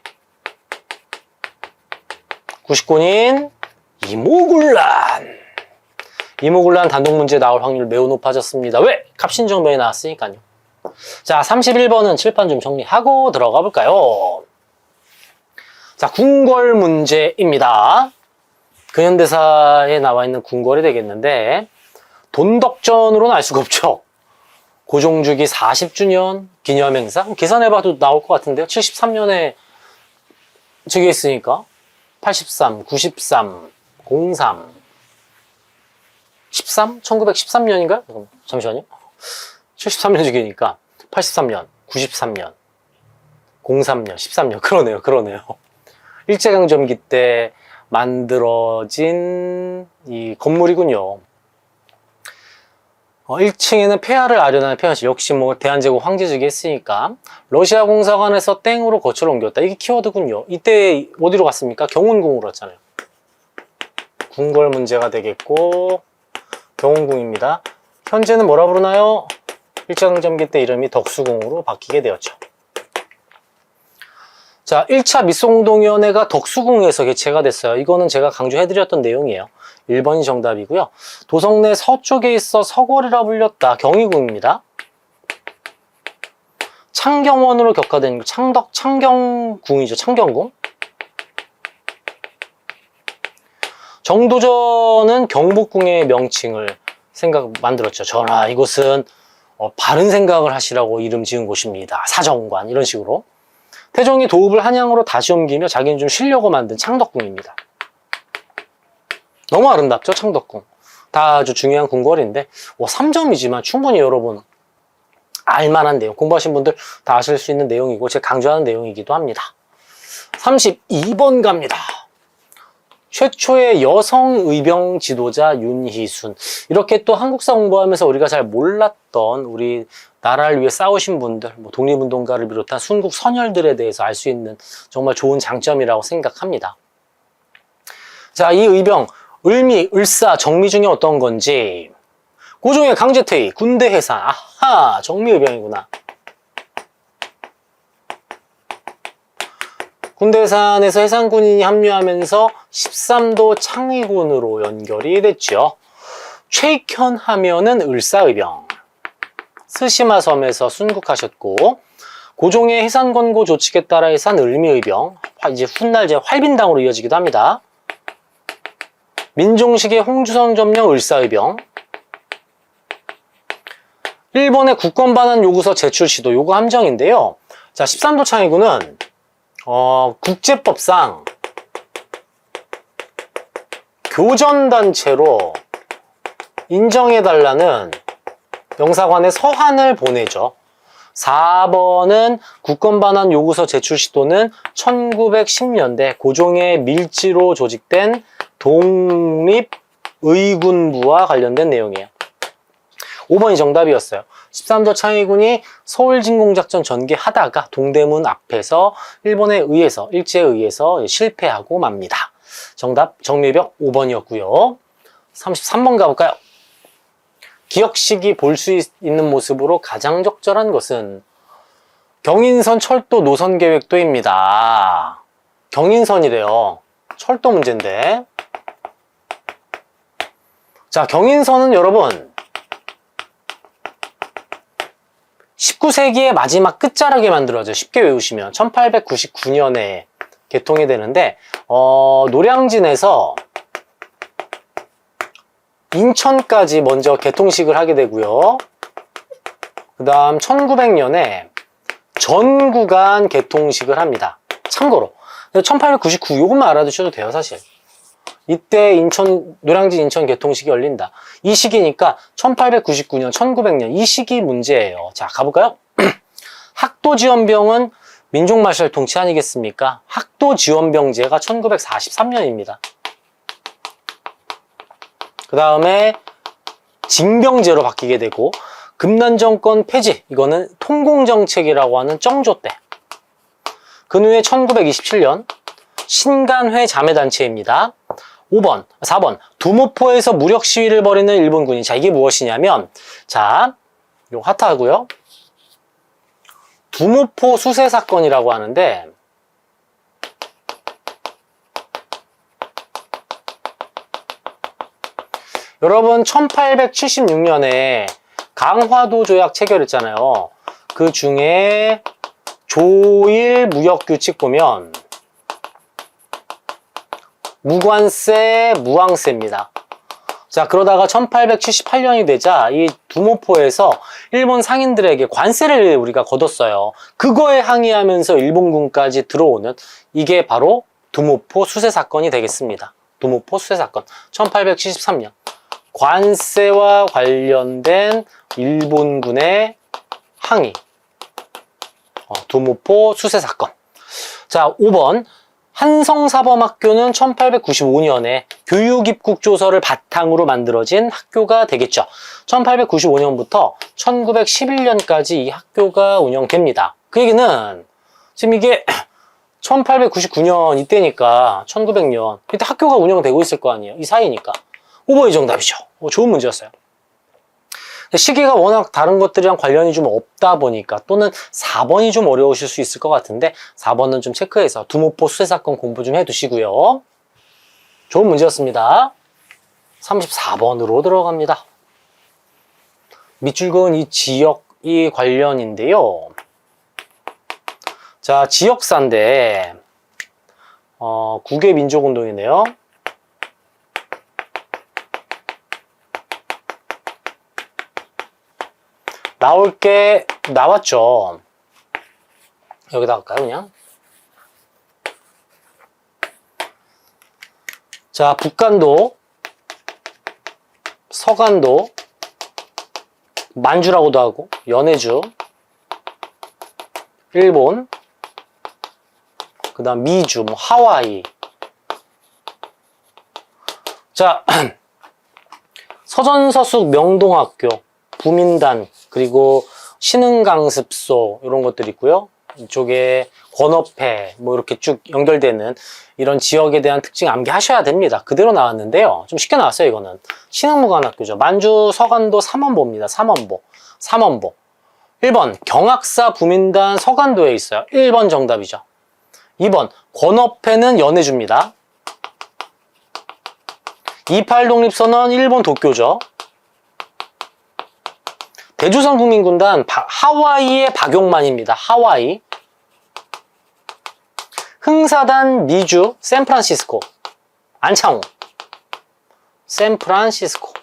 99인 이모군란. 이모군란 단독 문제 나올 확률 매우 높아졌습니다. 왜? 갑신정변이 나왔으니까요. 자, 31번은 칠판 좀 정리하고 들어가 볼까요? 자, 궁궐 문제입니다. 근현대사에 나와 있는 궁궐이 되겠는데 돈덕전으로는 알 수가 없죠. 고종주기 40주년 기념행사? 계산해봐도 나올 것 같은데요. 73년에 즉위했으니까 83, 93, 03, 13? 1913년인가요? 잠시만요. 73년 즉위니까 83년, 93년, 03년, 13년. 그러네요. 일제강점기 때 만들어진 이 건물이군요. 1층에는 폐하를 아련하는 폐하실. 역시 대한제국 황제직이 했으니까 러시아 공사관에서 땡으로 거처를 옮겼다. 이게 키워드군요. 이때 어디로 갔습니까? 경운궁으로 갔잖아요. 궁궐 문제가 되겠고 경운궁입니다. 현재는 뭐라 부르나요? 일제강점기 때 이름이 덕수궁으로 바뀌게 되었죠. 자, 1차 밑송동위원회가 덕수궁에서 개최가 됐어요. 이거는 제가 강조해드렸던 내용이에요. 1번이 정답이고요. 도성내 서쪽에 있어 서궐이라 불렸다. 경희궁입니다. 창경원으로 격화된 창경궁이죠. 창경궁. 정도전은 경복궁의 명칭을 만들었죠. 전하, 이곳은 바른 생각을 하시라고 이름 지은 곳입니다. 사정관 이런 식으로. 태종이 도읍을 한양으로 다시 옮기며 자기는 좀 쉬려고 만든 창덕궁입니다. 너무 아름답죠, 창덕궁. 다 아주 중요한 궁궐인데 3점이지만 충분히 여러분 알만한 내용, 공부하신 분들 다 아실 수 있는 내용이고 제가 강조하는 내용이기도 합니다. 32번 갑니다. 최초의 여성 의병 지도자 윤희순. 이렇게 또 한국사 공부하면서 우리가 잘 몰랐던 우리 나라를 위해 싸우신 분들, 독립운동가를 비롯한 순국 선열들에 대해서 알 수 있는 정말 좋은 장점이라고 생각합니다. 자, 이 의병, 을미, 을사, 정미 중에 어떤 건지. 고종의 강제퇴위, 군대 해산. 아하, 정미의병이구나. 군대 해산에서 해산군인이 합류하면서 13도 창의군으로 연결이 됐죠. 최익현 하면은 을사의병. 스시마 섬에서 순국하셨고, 고종의 해산 권고 조칙에 따라 해산 을미의병, 이제 훗날 활빈당으로 이어지기도 합니다. 민종식의 홍주성 점령 을사의병, 일본의 국권 반환 요구서 제출 시도 요구 함정인데요. 자, 13도 창의군은 국제법상 교전단체로 인정해달라는 영사관에 서한을 보내죠. 4번은 국권 반환 요구서 제출 시도는 1910년대 고종의 밀지로 조직된 독립의군부와 관련된 내용이에요. 5번이 정답이었어요. 13도 창의군이 서울진공작전 전개하다가 동대문 앞에서 일본에 의해서, 일제에 의해서 실패하고 맙니다. 정답 정밀벽 5번이었고요. 33번 가볼까요? 기억식이 볼 수 있는 모습으로 가장 적절한 것은 경인선 철도 노선 계획도입니다. 경인선이래요. 철도 문제인데. 자, 경인선은 여러분 19세기의 마지막 끝자락에 만들어져 쉽게 외우시면 1899년에 개통이 되는데 노량진에서 인천까지 먼저 개통식을 하게 되고요. 그 다음 1900년에 전 구간 개통식을 합니다. 참고로 1899 요것만 알아두셔도 돼요. 사실 이때 노량진 인천 개통식이 열린다. 이 시기니까 1899년 1900년 이 시기 문제예요. 자, 가볼까요? 학도지원병은 민족말살 통치 아니겠습니까? 학도지원병제가 1943년입니다. 그 다음에 징병제로 바뀌게 되고 금난정권 폐지, 이거는 통공정책이라고 하는 정조 때. 그 후에 1927년 신간회 자매단체입니다. 4번 두모포에서 무력 시위를 벌이는 일본군이. 자, 이게 무엇이냐면, 자, 요 하타하고요. 두모포 수세 사건이라고 하는데, 여러분 1876년에 강화도 조약 체결했잖아요. 그 중에 조일 무역규칙 보면 무관세, 무항세입니다. 자, 그러다가 1878년이 되자 이 두모포에서 일본 상인들에게 관세를 우리가 걷었어요. 그거에 항의하면서 일본군까지 들어오는, 이게 바로 두모포 수세 사건이 되겠습니다. 두모포 수세 사건 1873년 관세와 관련된 일본군의 항의, 두모포 수세 사건. 자, 5번 한성사범학교는 1895년에 교육입국조서를 바탕으로 만들어진 학교가 되겠죠. 1895년부터 1911년까지 이 학교가 운영됩니다. 그 얘기는 지금 이게 1899년 이때니까 1900년 이때 학교가 운영되고 있을 거 아니에요. 이 사이니까. 5번이 정답이죠. 좋은 문제였어요. 시기가 워낙 다른 것들이랑 관련이 좀 없다 보니까, 또는 4번이 좀 어려우실 수 있을 것 같은데 4번은 좀 체크해서 두모포 수세 사건 공부 좀 해두시고요. 좋은 문제였습니다. 34번으로 들어갑니다. 밑줄 그은 이 지역이 관련인데요. 자, 지역사인데 국외 민족운동이네요. 나올 게 나왔죠. 여기다 할까요, 그냥? 자, 북간도, 서간도, 만주라고도 하고, 연해주, 일본, 그 다음 미주, 뭐 하와이. 자, 서전서숙 명동학교, 부민단, 그리고 신흥강습소 이런 것들이 있고요. 이쪽에 권업회 뭐 이렇게 쭉 연결되는 이런 지역에 대한 특징 암기하셔야 됩니다. 그대로 나왔는데요. 좀 쉽게 나왔어요. 이거는 신흥무관학교죠. 만주 서간도 삼원보입니다. 삼원보. 1번 경학사 부민단 서간도에 있어요. 1번 정답이죠. 2번 권업회는 연해주입니다. 28 독립선언 일본 도쿄죠. 대주선 국민군단 하와이의 박용만입니다. 하와이. 흥사단 미주 샌프란시스코. 안창호. 샌프란시스코.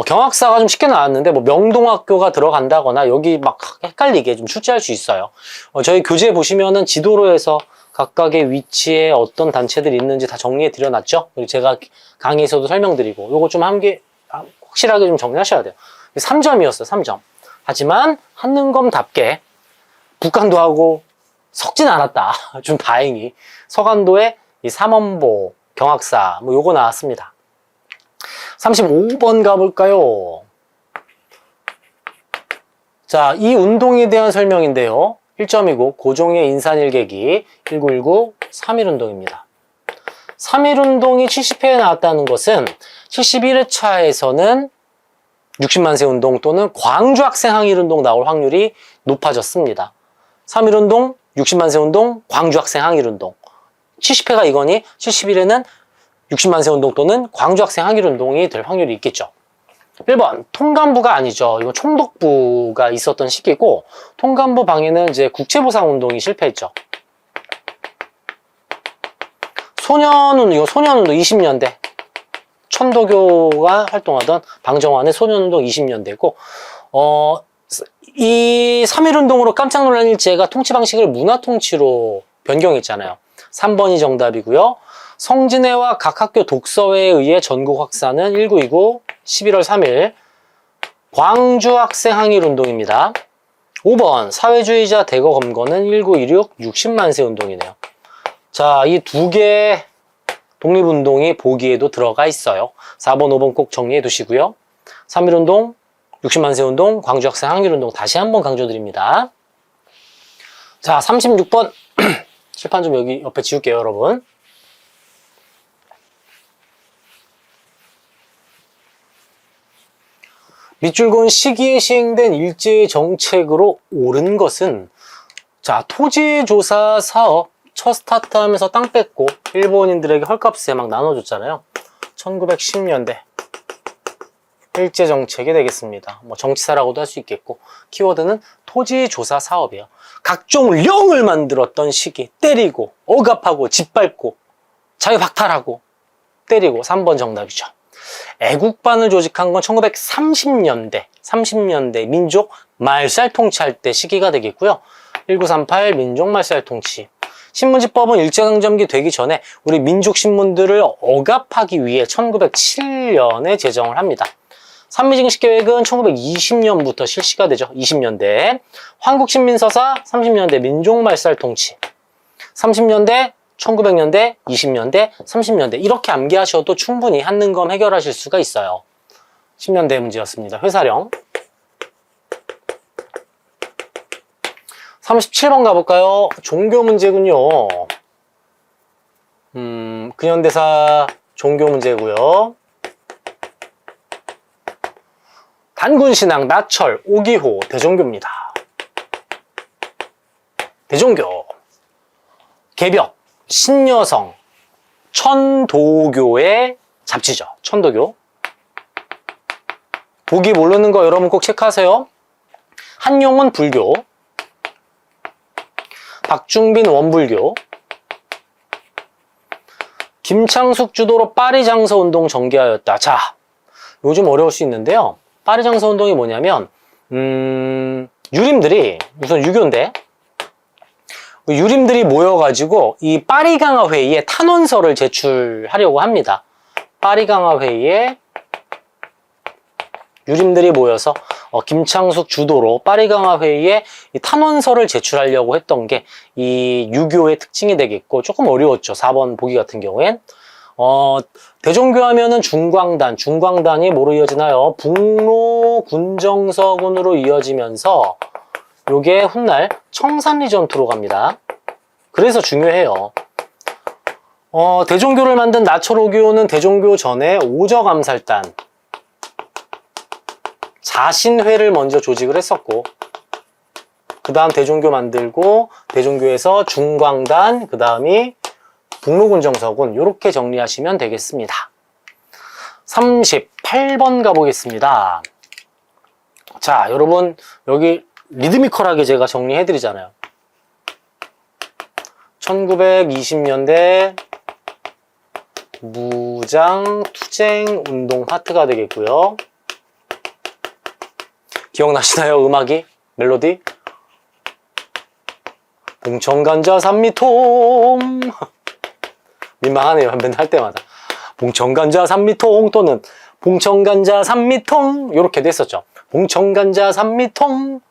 경학사가 좀 쉽게 나왔는데 뭐 명동학교가 들어간다거나 여기 막 헷갈리게 좀 출제할 수 있어요. 저희 교재 보시면은 지도로에서 각각의 위치에 어떤 단체들이 있는지 다 정리해 드려놨죠. 그리고 제가 강의에서도 설명드리고 요거 좀 확실하게 좀 정리하셔야 돼요. 3점이었어요. 3점. 하지만 한능검답게 북한도 하고 섞진 않았다. 좀 다행히 서간도에 이 삼원보 경학사 뭐 요거 나왔습니다. 35번 가볼까요? 자, 이 운동에 대한 설명인데요. 1점이고 고종의 인산일계기 1919 3.1운동입니다. 3.1운동이 70회에 나왔다는 것은 71회차에서는 60만세 운동 또는 광주 학생 항일운동 나올 확률이 높아졌습니다. 3.1운동, 60만세 운동, 광주 학생 항일운동. 70회가 이거니 71회는 60만세 운동 또는 광주 학생 항일운동이 될 확률이 있겠죠. 1번 통감부가 아니죠. 이건 총독부가 있었던 시기고 통감부 방에는 이제 국채보상운동이 실패했죠. 소년운동, 이거 소년운동 20년대 천도교가 활동하던 방정환의 소년운동 20년대고 이 3.1운동으로 깜짝 놀란 일제가 통치 방식을 문화통치로 변경했잖아요. 3번이 정답이고요. 성진회와 각 학교 독서회에 의해 전국 확산은 1929 11월 3일 광주 학생 항일운동입니다. 5번 사회주의자 대거 검거는 1916 60만세 운동이네요. 자, 이 두 개의 독립운동이 보기에도 들어가 있어요. 4번, 5번 꼭 정리해 두시고요. 3.1운동, 60만세 운동, 광주 학생 항일운동 다시 한번 강조드립니다. 자, 36번 칠판 좀 여기 옆에 지울게요, 여러분. 밑줄건 시기에 시행된 일제의 정책으로 옳은 것은 자, 토지조사 사업 첫 스타트하면서 땅 뺏고 일본인들에게 헐값에 막 나눠줬잖아요. 1910년대 일제 정책이 되겠습니다. 뭐 정치사라고도 할 수 있겠고 키워드는 토지조사 사업이에요. 각종 령을 만들었던 시기 때리고 억압하고 짓밟고 자유박탈하고 때리고 3번 정답이죠. 애국반을 조직한 건 1930년대 민족 말살 통치할 때 시기가 되겠고요. 1938 민족 말살 통치. 신문지법은 일제강점기 되기 전에 우리 민족신문들을 억압하기 위해 1907년에 제정을 합니다. 삼미징식계획은 1920년부터 실시가 되죠. 20년대. 한국신민서사 30년대 민족말살 통치. 30년대 1900년대, 20년대, 30년대 이렇게 암기하셔도 충분히 한능검 해결하실 수가 있어요. 10년대 문제였습니다. 회사령. 37번 가볼까요? 종교 문제군요. 근현대사 종교 문제고요. 단군신앙, 나철, 오기호, 대종교입니다. 대종교. 개벽, 신여성, 천도교의 잡지죠. 천도교. 보기 모르는 거 여러분 꼭 체크하세요. 한용운 불교, 박중빈 원불교, 김창숙 주도로 파리장서운동 전개하였다. 자, 요즘 어려울 수 있는데요. 파리장서운동이 뭐냐면 유림들이 우선 유교인데 유림들이 모여가지고 이 파리강화 회의에 탄원서를 제출하려고 합니다. 파리강화 회의에 유림들이 모여서 김창숙 주도로 파리강화 회의에 이 탄원서를 제출하려고 했던 게 이 유교의 특징이 되겠고 조금 어려웠죠. 4번 보기 같은 경우엔 대종교 하면은 중광단이 뭐로 이어지나요? 북로 군정서군으로 이어지면서 요게 훗날 청산리 전투로 갑니다. 그래서 중요해요. 대종교를 만든 나철오교는 대종교 전에 오적암살단 자신회를 먼저 조직을 했었고 그 다음 대종교 만들고 대종교에서 중광단 그 다음이 북로군정서군 이렇게 정리하시면 되겠습니다. 38번 가보겠습니다. 자, 여러분 여기 리드미컬하게 제가 정리해드리잖아요. 1920년대 무장 투쟁 운동 파트가 되겠고요. 기억나시나요? 음악이? 멜로디? 봉천간자 삼미통. 민망하네요. 맨날 할 때마다. 봉천간자 삼미통 또는 봉천간자 삼미통 이렇게도 했었죠. 봉천간자 삼미통,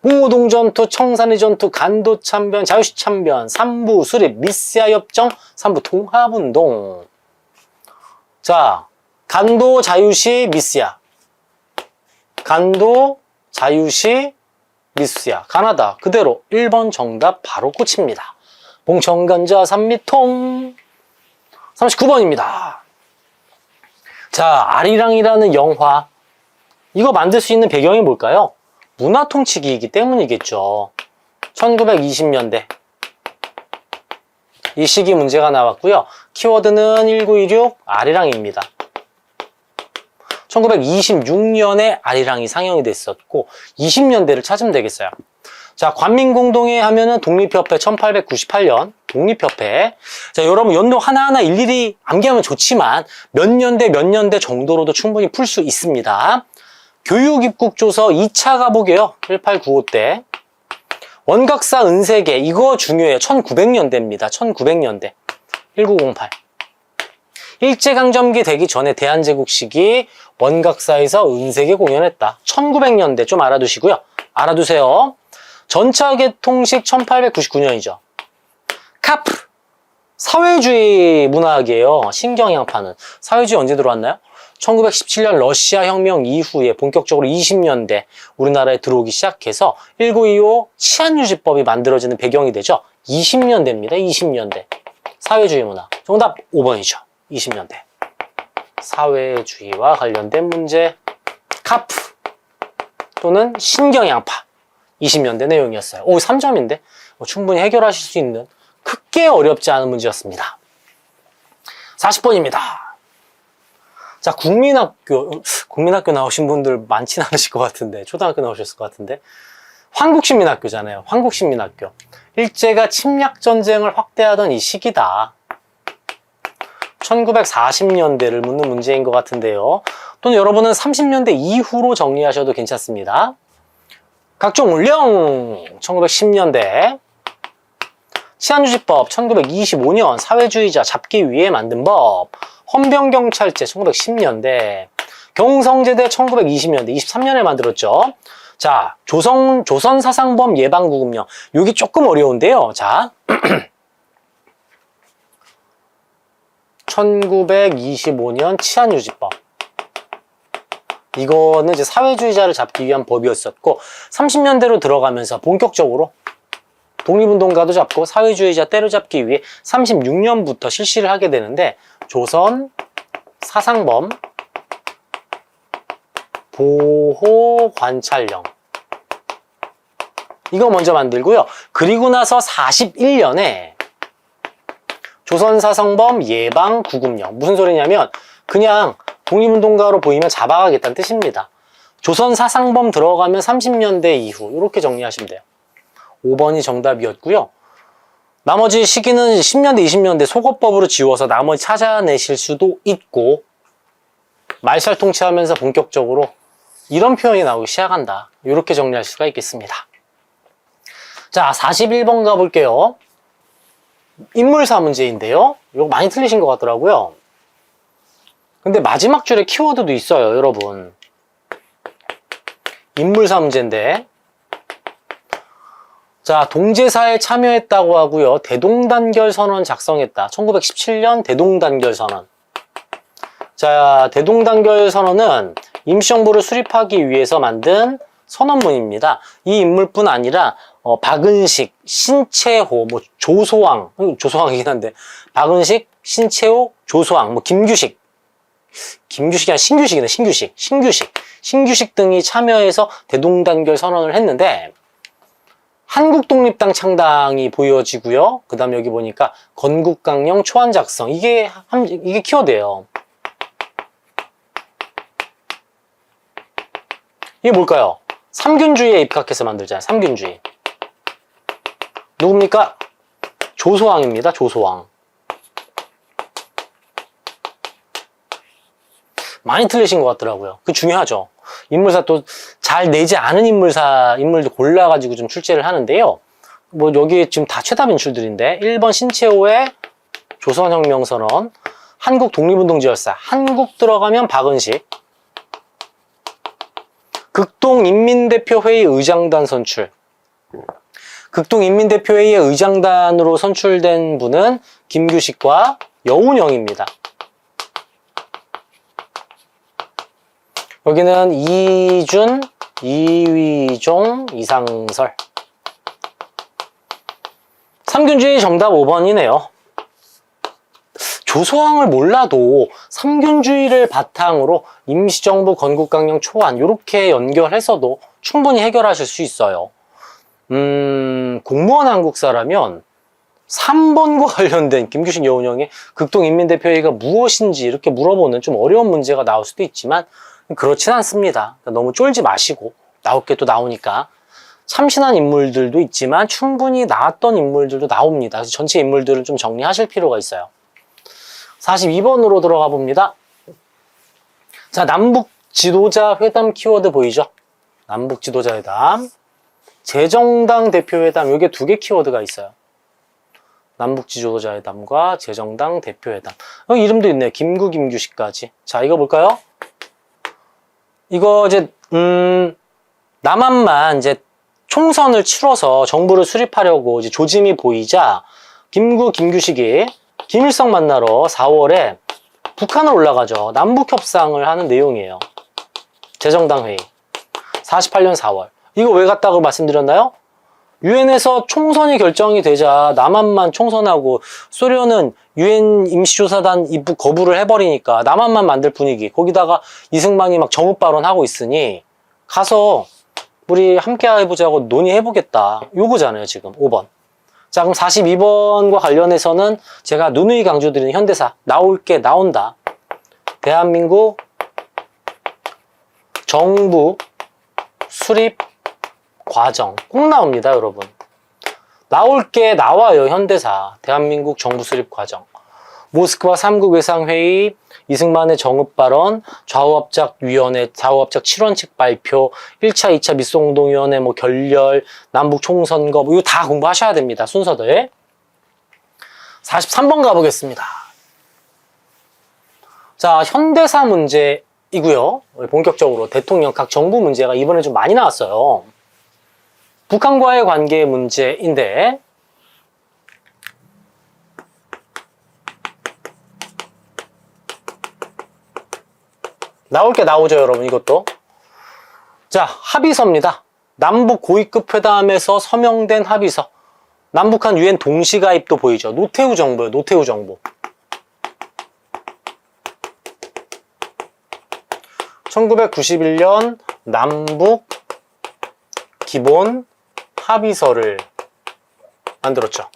봉오동전투, 청산리전투, 간도참변, 자유시참변, 삼부 수립, 미스야 협정, 삼부 통합운동. 자, 간도, 자유시, 미스야. 간도, 자유시, 미스야. 가나다. 그대로 1번 정답 바로 꽂힙니다. 봉천간자 삼미통. 39번입니다. 자, 아리랑이라는 영화. 이거 만들 수 있는 배경이 뭘까요? 문화통치기이기 때문이겠죠. 1920년대. 이 시기 문제가 나왔고요. 키워드는 1916 아리랑입니다. 1926년에 아리랑이 상영이 됐었고 20년대를 찾으면 되겠어요. 자, 관민공동회 하면은 독립협회 1898년 독립협회. 자, 여러분 연도 하나하나 일일이 암기하면 좋지만 몇 년대 정도로도 충분히 풀 수 있습니다. 교육입국조서 2차 가보게요. 1895 때. 원각사 은세계 이거 중요해요. 1900년대입니다. 1900년대. 1908. 일제강점기 되기 전에 대한제국 시기 원각사에서 은세계 공연했다. 1900년대 좀 알아두시고요. 알아두세요. 전차 개통식 1899년이죠. 카프. 사회주의 문학이에요. 신경양파는. 사회주의 언제 들어왔나요? 1917년 러시아 혁명 이후에 본격적으로 20년대 우리나라에 들어오기 시작해서 1925 치안유지법이 만들어지는 배경이 되죠. 20년대입니다. 20년대. 사회주의 문학. 정답 5번이죠. 20년대. 사회주의와 관련된 문제. 카프 또는 신경양파. 20년대 내용이었어요. 오, 3점인데 충분히 해결하실 수 있는 크게 어렵지 않은 문제였습니다. 40번입니다. 자, 국민학교 나오신 분들 많진 않으실 것 같은데, 초등학교 나오셨을 것 같은데, 한국신민학교잖아요. 한국신민학교. 일제가 침략전쟁을 확대하던 이 시기다. 1940년대를 묻는 문제인 것 같은데요. 또는 여러분은 30년대 이후로 정리하셔도 괜찮습니다. 각종 운령 1910년대, 치안유지법 1925년 사회주의자 잡기 위해 만든 법, 헌병경찰제 1910년대, 경성제대 1920년대, 23년에 만들었죠. 자, 조선사상범 예방구금령. 여기 조금 어려운데요. 자, 1925년 치안유지법. 이거는 이제 사회주의자를 잡기 위한 법이었었고 30년대로 들어가면서 본격적으로 독립운동가도 잡고 사회주의자 때려잡기 위해 36년부터 실시를 하게 되는데 조선 사상범 보호관찰령 이거 먼저 만들고요. 그리고 나서 41년에 조선사상범 예방구금령. 무슨 소리냐면 그냥 독립운동가로 보이면 잡아가겠다는 뜻입니다. 조선사상범 들어가면 30년대 이후 이렇게 정리하시면 돼요. 5번이 정답이었고요. 나머지 시기는 10년대, 20년대 속어법으로 지워서 나머지 찾아내실 수도 있고 말살 통치하면서 본격적으로 이런 표현이 나오기 시작한다. 이렇게 정리할 수가 있겠습니다. 자, 41번 가볼게요. 인물사 문제인데요. 이거 많이 틀리신 것 같더라고요. 근데 마지막 줄에 키워드도 있어요, 여러분. 인물사 문제인데. 자, 동제사에 참여했다고 하고요. 대동단결 선언 작성했다. 1917년 대동단결 선언. 자, 대동단결 선언은 임시정부를 수립하기 위해서 만든 선언문입니다. 이 인물뿐 아니라 박은식, 신채호, 뭐 조소왕이긴 한데 박은식, 신채호, 조소왕, 뭐 김규식이 아니라 신규식 등이 참여해서 대동단결 선언을 했는데 한국독립당 창당이 보여지고요. 그 다음 여기 보니까 건국강령 초안 작성 이게 키워드예요. 이게 뭘까요? 삼균주의에 입각해서 만들잖아요. 삼균주의. 누굽니까? 조소왕입니다. 조소왕. 많이 틀리신 것 같더라고요. 그 중요하죠. 인물사 또 잘 내지 않은 인물들 골라가지고 좀 출제를 하는데요. 뭐 여기 지금 다 최다 인출들인데 1번 신채호의 조선혁명선언, 한국 독립운동지열사, 한국 들어가면 박은식, 극동인민대표회의 의장단 선출. 극동인민대표회의의 의장단으로 선출된 분은 김규식과 여운형입니다. 여기는 이준, 이위종, 이상설. 삼균주의 정답 5번이네요. 조소왕을 몰라도 삼균주의를 바탕으로 임시정부 건국강령 초안 이렇게 연결해서도 충분히 해결하실 수 있어요. 공무원 한국사라면 3번과 관련된 김규식 여운형의 극동인민대표회의가 무엇인지 이렇게 물어보는 좀 어려운 문제가 나올 수도 있지만 그렇진 않습니다. 너무 쫄지 마시고 나올 게 또 나오니까 참신한 인물들도 있지만 충분히 나왔던 인물들도 나옵니다. 그래서 전체 인물들을 좀 정리하실 필요가 있어요. 42번으로 들어가 봅니다. 자, 남북 지도자 회담 키워드 보이죠? 남북 지도자 회담, 재정당 대표 회담, 요게 두 개 키워드가 있어요. 남북 지도자 회담과 재정당 대표 회담. 이름도 있네요. 김구, 김규식까지. 자, 이거 볼까요? 이거 이제 남한만 이제 총선을 치러서 정부를 수립하려고 이제 조짐이 보이자 김구, 김규식이 김일성 만나러 4월에 북한을 올라가죠. 남북 협상을 하는 내용이에요. 재정당 회의. 48년 4월. 이거 왜 갔다고 말씀드렸나요? 유엔에서 총선이 결정이 되자 남한만 총선하고 소련은 유엔 임시조사단 입국 거부를 해버리니까 남한만 만들 분위기. 거기다가 이승만이 막 정읍 발언하고 있으니 가서 우리 함께 해보자고 논의해보겠다. 요거잖아요, 지금 5번. 자, 그럼 42번과 관련해서는 제가 누누이 강조드리는 현대사. 나올 게 나온다. 대한민국 정부 수립 과정. 꼭 나옵니다, 여러분. 나올 게 나와요, 현대사. 대한민국 정부 수립 과정. 모스크바 3국 외상회의, 이승만의 정읍 발언, 좌우합작위원회, 좌우합작 7원칙 발표, 1차, 2차 미송동위원회 뭐 결렬, 남북 총선거, 뭐 이거 다 공부하셔야 됩니다, 순서들. 43번 가보겠습니다. 자, 현대사 문제이고요. 본격적으로 대통령 각 정부 문제가 이번에 좀 많이 나왔어요. 북한과의 관계 문제인데, 나올 게 나오죠, 여러분, 이것도. 자, 합의서입니다. 남북 고위급 회담에서 서명된 합의서. 남북한 유엔 동시가입도 보이죠. 노태우 정부예요, 노태우 정부. 1991년 남북 기본 합의서를 만들었죠.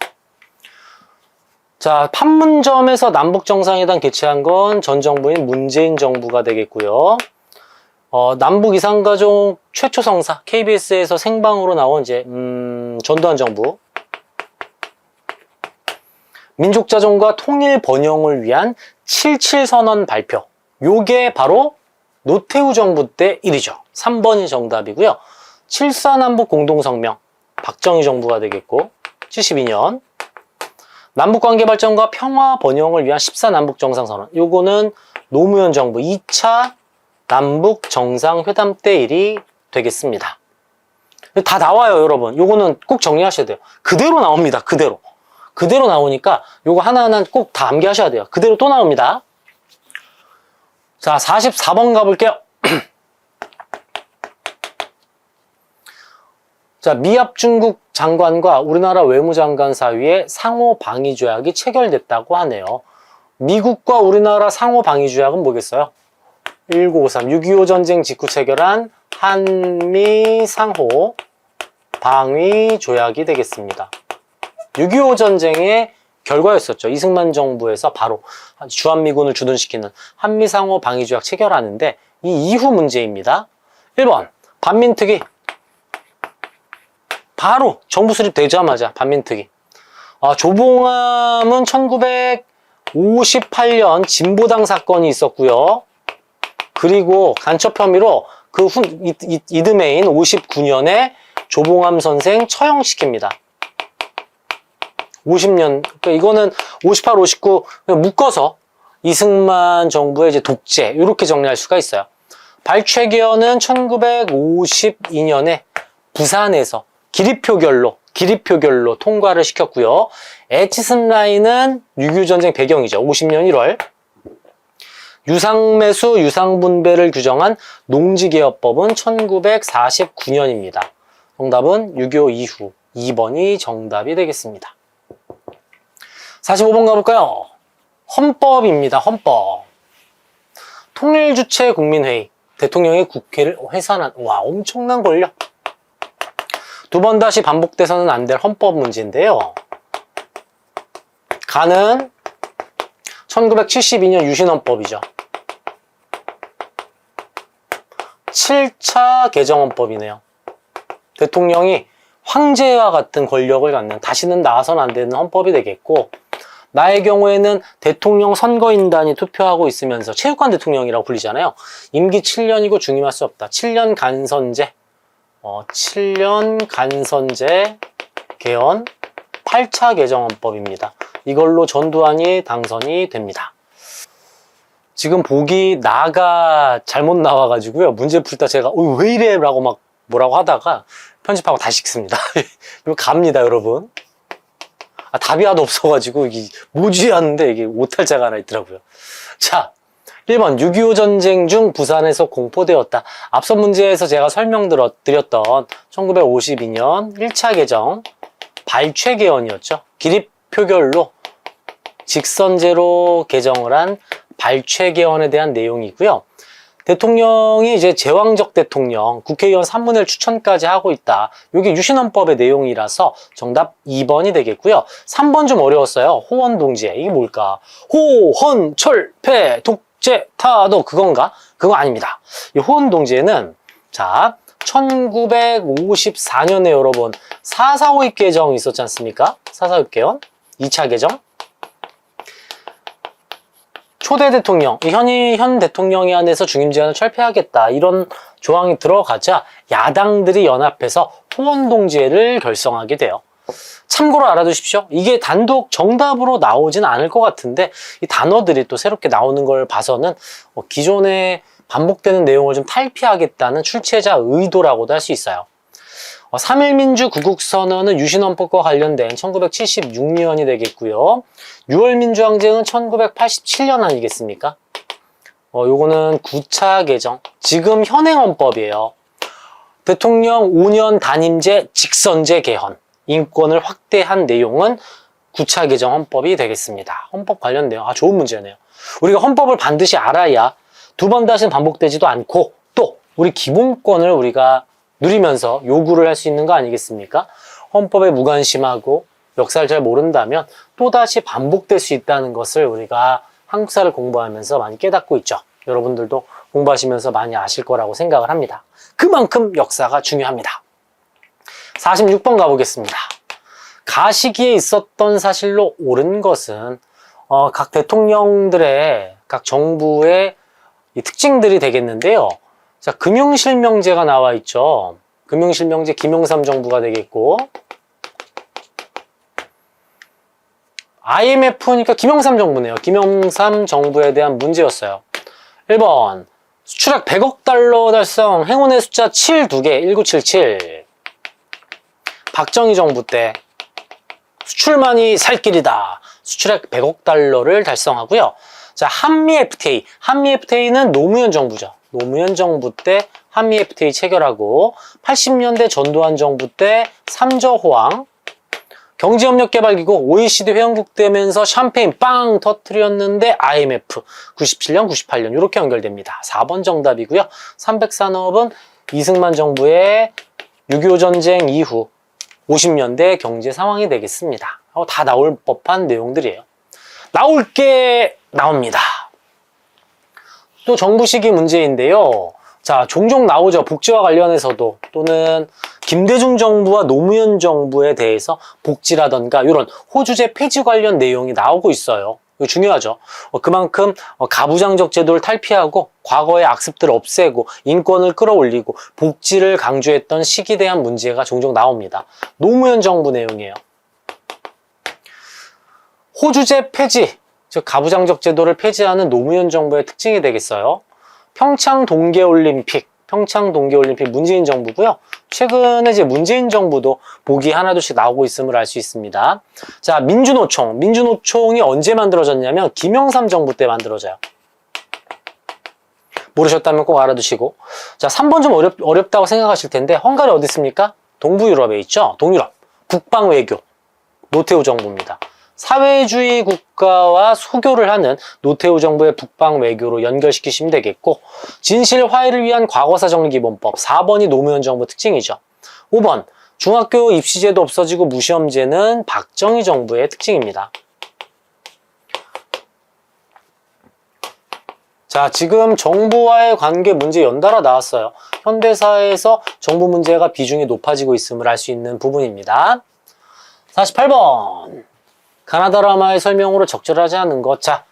자, 판문점에서 남북정상회담 개최한 건 전 정부인 문재인 정부가 되겠고요. 남북 이산가족 최초 성사, KBS에서 생방으로 나온 이제 전두환 정부. 민족자존과 통일 번영을 위한 77선언 발표. 요게 바로 노태우 정부 때 일이죠. 3번이 정답이고요. 7.4남북 공동성명, 박정희 정부가 되겠고, 72년. 남북관계 발전과 평화 번영을 위한 14남북 정상선언. 요거는 노무현 정부 2차 남북 정상회담 때 일이 되겠습니다. 다 나와요, 여러분. 요거는 꼭 정리하셔야 돼요. 그대로 나옵니다, 그대로. 그대로 나오니까 요거 하나하나 꼭 다 암기하셔야 돼요. 그대로 또 나옵니다. 자, 44번 가볼게요. 자, 미합 중국 장관과 우리나라 외무장관 사이에 상호 방위 조약이 체결됐다고 하네요. 미국과 우리나라 상호 방위 조약은 뭐겠어요? 1953, 6.25 전쟁 직후 체결한 한미 상호 방위 조약이 되겠습니다. 6.25 전쟁의 결과였었죠. 이승만 정부에서 바로 주한미군을 주둔시키는 한미 상호 방위 조약 체결하는데 이 이후 문제입니다. 1번, 반민특위. 바로 정부 수립되자마자 반민특위. 조봉암은 1958년 진보당 사건이 있었고요. 그리고 간첩 혐의로 그 이듬해인 59년에 조봉암 선생 처형시킵니다. 50년, 그러니까 이거는 58, 59 그냥 묶어서 이승만 정부의 이제 독재 이렇게 정리할 수가 있어요. 발췌계헌은 1952년에 부산에서 기립표결로 통과를 시켰고요. 에치슨 라인은 6.25 전쟁 배경이죠. 50년 1월. 유상매수, 유상분배를 규정한 농지개혁법은 1949년입니다. 정답은 6.25 이후 2번이 정답이 되겠습니다. 45번 가볼까요? 헌법입니다. 헌법. 통일주체 국민회의. 대통령이 국회를 해산한, 와, 엄청난 권력. 두 번 다시 반복돼서는 안 될 헌법 문제인데요. 가는 1972년 유신헌법이죠. 7차 개정헌법이네요. 대통령이 황제와 같은 권력을 갖는, 다시는 나와서는 안 되는 헌법이 되겠고, 나의 경우에는 대통령 선거인단이 투표하고 있으면서 체육관 대통령이라고 불리잖아요. 임기 7년이고 중임할 수 없다. 7년 간선제, 7년 간선제 개헌 8차 개정헌법입니다. 이걸로 전두환이 당선이 됩니다. 지금 보기 나가 잘못 나와가지고요. 문제 풀다 제가 왜 이래? 라고 막 뭐라고 하다가 편집하고 다시 읽습니다. 이거 갑니다, 여러분. 답이 하도 없어가지고 이게 뭐지 하는데 이게 오탈자가 하나 있더라고요. 자, 1번 6.25 전쟁 중 부산에서 공포되었다. 앞선 문제에서 제가 설명드렸던 1952년 1차 개정 발췌개헌이었죠. 기립표결로 직선제로 개정을 한 발췌개헌에 대한 내용이고요. 대통령이 이제 제왕적 대통령, 국회의원 3분의 1 추천까지 하고 있다. 이게 유신헌법의 내용이라서 정답 2번이 되겠고요. 3번 좀 어려웠어요. 호헌동지애. 이게 뭘까? 호헌, 철폐, 독재, 타도 그건가? 그거 아닙니다. 이 호헌동지애는 자, 1954년에 여러분 4.4.5입 개정이 있었지 않습니까? 4.4.5입 개헌, 2차 개정. 초대 대통령, 현 대통령에 한해서 중임제한을 철폐하겠다. 이런 조항이 들어가자 야당들이 연합해서 호헌동지애를 결성하게 돼요. 참고로 알아두십시오. 이게 단독 정답으로 나오진 않을 것 같은데 이 단어들이 또 새롭게 나오는 걸 봐서는 기존에 반복되는 내용을 좀 탈피하겠다는 출제자 의도라고도 할 수 있어요. 3.1민주 구국선언은 유신헌법과 관련된 1976년이 되겠고요. 6월 민주항쟁은 1987년 아니겠습니까? 요거는 9차 개정. 지금 현행헌법이에요. 대통령 5년 단임제 직선제 개헌. 인권을 확대한 내용은 9차 개정 헌법이 되겠습니다. 헌법 관련 내용. 좋은 문제네요. 우리가 헌법을 반드시 알아야 두 번 다시는 반복되지도 않고 또 우리 기본권을 우리가 누리면서 요구를 할 수 있는 거 아니겠습니까? 헌법에 무관심하고 역사를 잘 모른다면 또다시 반복될 수 있다는 것을 우리가 한국사를 공부하면서 많이 깨닫고 있죠. 여러분들도 공부하시면서 많이 아실 거라고 생각을 합니다. 그만큼 역사가 중요합니다. 46번 가보겠습니다. 가시기에 있었던 사실로 옳은 것은 각 대통령들의, 각 정부의 이 특징들이 되겠는데요. 자, 금융실명제가 나와 있죠. 금융실명제 김영삼 정부가 되겠고, IMF니까 김영삼 정부네요. 김영삼 정부에 대한 문제였어요. 1번 수출액 100억 달러 달성, 행운의 숫자 7 2개, 1977. 박정희 정부 때 수출만이 살 길이다. 수출액 100억 달러를 달성하고요. 자, 한미 FTA. 한미 FTA는 노무현 정부죠. 노무현 정부 때 한미 FTA 체결하고 80년대 전두환 정부 때 3저 호황, 경제협력개발기구 OECD 회원국 되면서 샴페인 빵 터뜨렸는데 IMF 97년, 98년 이렇게 연결됩니다. 4번 정답이고요. 300산업은 이승만 정부의 6.25 전쟁 이후 50년대 경제 상황이 되겠습니다. 다 나올 법한 내용들이에요. 나올 게 나옵니다. 또 정부 시기 문제인데요. 자, 종종 나오죠. 복지와 관련해서도, 또는 김대중 정부와 노무현 정부에 대해서 복지라던가 이런 호주제 폐지 관련 내용이 나오고 있어요. 이거 중요하죠. 그만큼 가부장적 제도를 탈피하고 과거의 악습들을 없애고 인권을 끌어올리고 복지를 강조했던 시기에 대한 문제가 종종 나옵니다. 노무현 정부 내용이에요. 호주제 폐지, 즉 가부장적 제도를 폐지하는 노무현 정부의 특징이 되겠어요. 평창 동계올림픽 문재인 정부고요. 최근에 이제 문재인 정부도 복이 하나둘씩 나오고 있음을 알 수 있습니다. 자, 민주노총이 언제 만들어졌냐면 김영삼 정부 때 만들어져요. 모르셨다면 꼭 알아두시고. 자, 3번 좀 어렵다고 생각하실 텐데 헝가리 어디 있습니까? 동부유럽에 있죠. 동유럽 국방외교 노태우 정부입니다. 사회주의 국가와 소교를 하는 노태우 정부의 북방 외교로 연결시키시면 되겠고, 진실 화해를 위한 과거사 정리 기본법 4번이 노무현 정부 특징이죠. 5번 중학교 입시제도 없어지고 무시험제는 박정희 정부의 특징입니다. 자, 지금 정부와의 관계 문제 연달아 나왔어요. 현대사에서 정부 문제가 비중이 높아지고 있음을 알 수 있는 부분입니다. 48번 가나다라마의 설명으로 적절하지 않은 것. 자,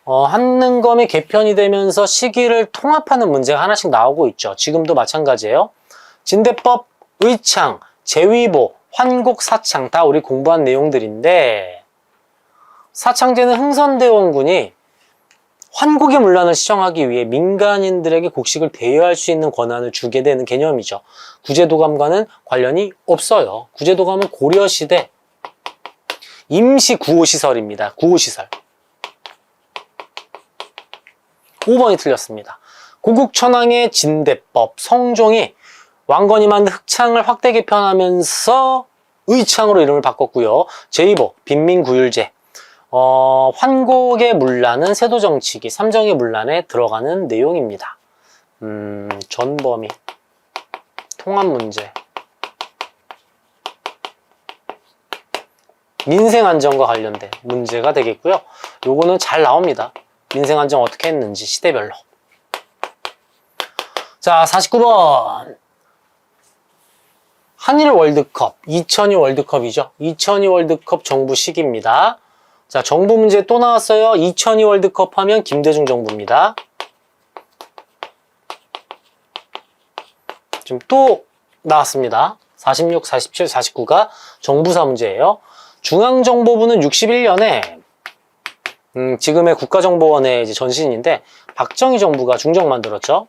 한능검이 개편이 되면서 시기를 통합하는 문제가 하나씩 나오고 있죠. 지금도 마찬가지예요. 진대법, 의창, 제위보, 환곡, 사창 다 우리 공부한 내용들인데, 사창제는 흥선대원군이 환곡의 문란을 시정하기 위해 민간인들에게 곡식을 대여할 수 있는 권한을 주게 되는 개념이죠. 구제도감과는 관련이 없어요. 구제도감은 고려시대 임시 구호시설입니다. 구호시설. 5번이 틀렸습니다. 고국천황의 진대법, 성종이 왕건이 만든 흑창을 확대 개편하면서 의창으로 이름을 바꿨고요. 제2보, 빈민구율제, 환곡의 문란은 세도정치기, 삼정의 문란에 들어가는 내용입니다. 전범위, 통합문제, 민생안정과 관련된 문제가 되겠고요. 요거는 잘 나옵니다. 민생안정 어떻게 했는지 시대별로. 자, 49번 한일 월드컵, 2002 월드컵이죠. 2002 월드컵 정부 시기입니다. 자, 정부 문제 또 나왔어요. 2002 월드컵 하면 김대중 정부입니다. 지금 또 나왔습니다. 46, 47, 49가 정부사 문제예요. 중앙정보부는 61년에 지금의 국가정보원의 이제 전신인데 박정희 정부가 중정 만들었죠.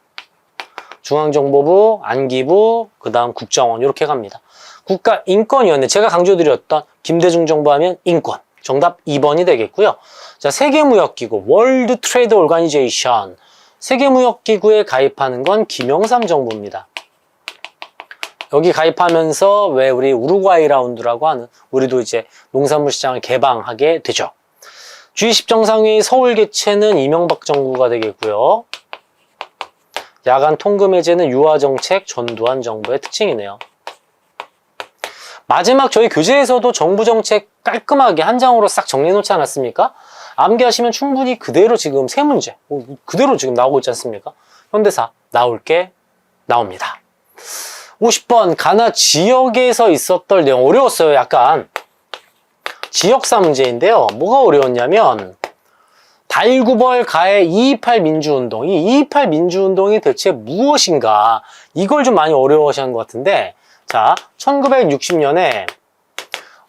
중앙정보부, 안기부, 그 다음 국정원 이렇게 갑니다. 국가인권위원회, 제가 강조드렸던 김대중 정부 하면 인권. 정답 2번이 되겠고요. 자, 세계무역기구, 월드 트레이드 오르가니제이션. 세계무역기구에 가입하는 건 김영삼 정부입니다. 여기 가입하면서 왜 우리 우루과이 라운드라고 하는 우리도 이제 농산물 시장을 개방하게 되죠. G20 정상회의 서울 개최는 이명박 정부가 되겠고요. 야간 통금 해제는 유아정책 전두환 정부의 특징이네요. 마지막 저희 교재에서도 정부 정책 깔끔하게 한 장으로 싹 정리해 놓지 않았습니까? 암기하시면 충분히 그대로 지금 세 문제 그대로 지금 나오고 있지 않습니까? 현대사 나올 게 나옵니다. 50번 가나 지역에서 있었던 내용 어려웠어요. 약간 지역사 문제인데요. 뭐가 어려웠냐면 달구벌 가해 228 민주운동, 이 228 민주운동이 대체 무엇인가, 이걸 좀 많이 어려워하시는 것 같은데, 자, 1960년에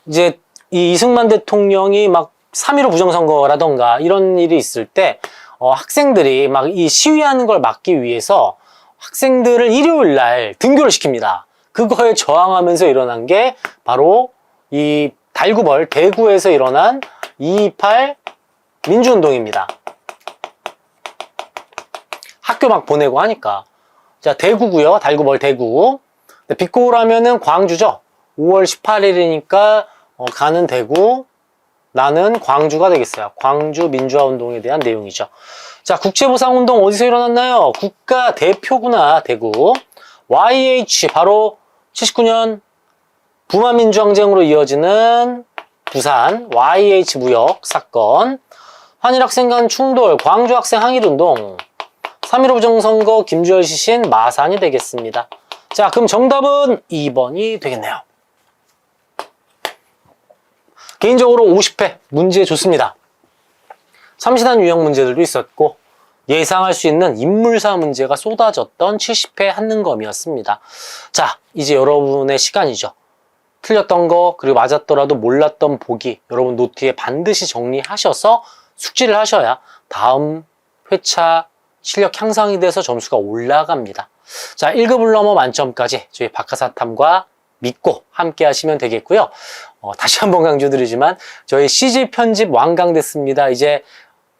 이제 이 이승만 대통령이 막 3.15 부정선거라던가 이런 일이 있을 때 학생들이 막 이 시위하는 걸 막기 위해서 학생들을 일요일 날 등교를 시킵니다. 그거에 저항하면서 일어난 게 바로 이 달구벌 대구에서 일어난 228 민주운동입니다. 학교 막 보내고 하니까. 자, 대구고요. 달구벌 대구. 빛고라면은 광주죠. 5월 18일이니까 가는 대구, 나는 광주가 되겠어요. 광주 민주화 운동에 대한 내용이죠. 자, 국제보상운동 어디서 일어났나요? 국가대표구나, 대구. YH, 바로 79년 부마민주항쟁으로 이어지는 부산 YH 무역 사건. 한일학생 간 충돌, 광주학생 항일운동. 3.15 부정선거, 김주열 시신, 마산이 되겠습니다. 자, 그럼 정답은 2번이 되겠네요. 개인적으로 50회 문제 좋습니다. 참신한 유형 문제들도 있었고 예상할 수 있는 인물사 문제가 쏟아졌던 70회 한능검이었습니다. 자, 이제 여러분의 시간이죠. 틀렸던 거 그리고 맞았더라도 몰랐던 보기 여러분 노트에 반드시 정리하셔서 숙지를 하셔야 다음 회차 실력 향상이 돼서 점수가 올라갑니다. 자, 1급을 넘어 만점까지 저희 박하사탐과 믿고 함께 하시면 되겠고요. 다시 한번 강조드리지만 저희 CG 편집 완강됐습니다. 이제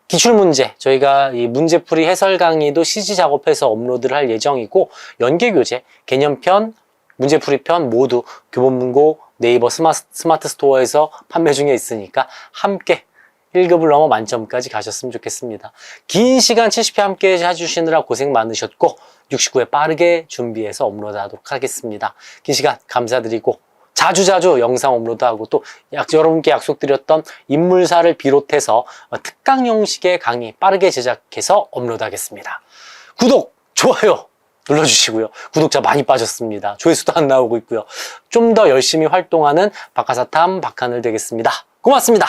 기출문제, 저희가 이 문제풀이 해설 강의도 CG 작업해서 업로드를 할 예정이고 연계교재, 개념편, 문제풀이편 모두 교본문고 네이버 스마트 스토어에서 판매 중에 있으니까 함께 1급을 넘어 만점까지 가셨으면 좋겠습니다. 긴 시간 70회 함께 해주시느라 고생 많으셨고 69회 빠르게 준비해서 업로드하도록 하겠습니다. 긴 시간 감사드리고 자주자주 영상 업로드하고 또 여러분께 약속드렸던 인물사를 비롯해서 특강 형식의 강의 빠르게 제작해서 업로드하겠습니다. 구독, 좋아요 눌러주시고요. 구독자 많이 빠졌습니다. 조회수도 안 나오고 있고요. 좀 더 열심히 활동하는 박하사탐 박하늘 되겠습니다. 고맙습니다.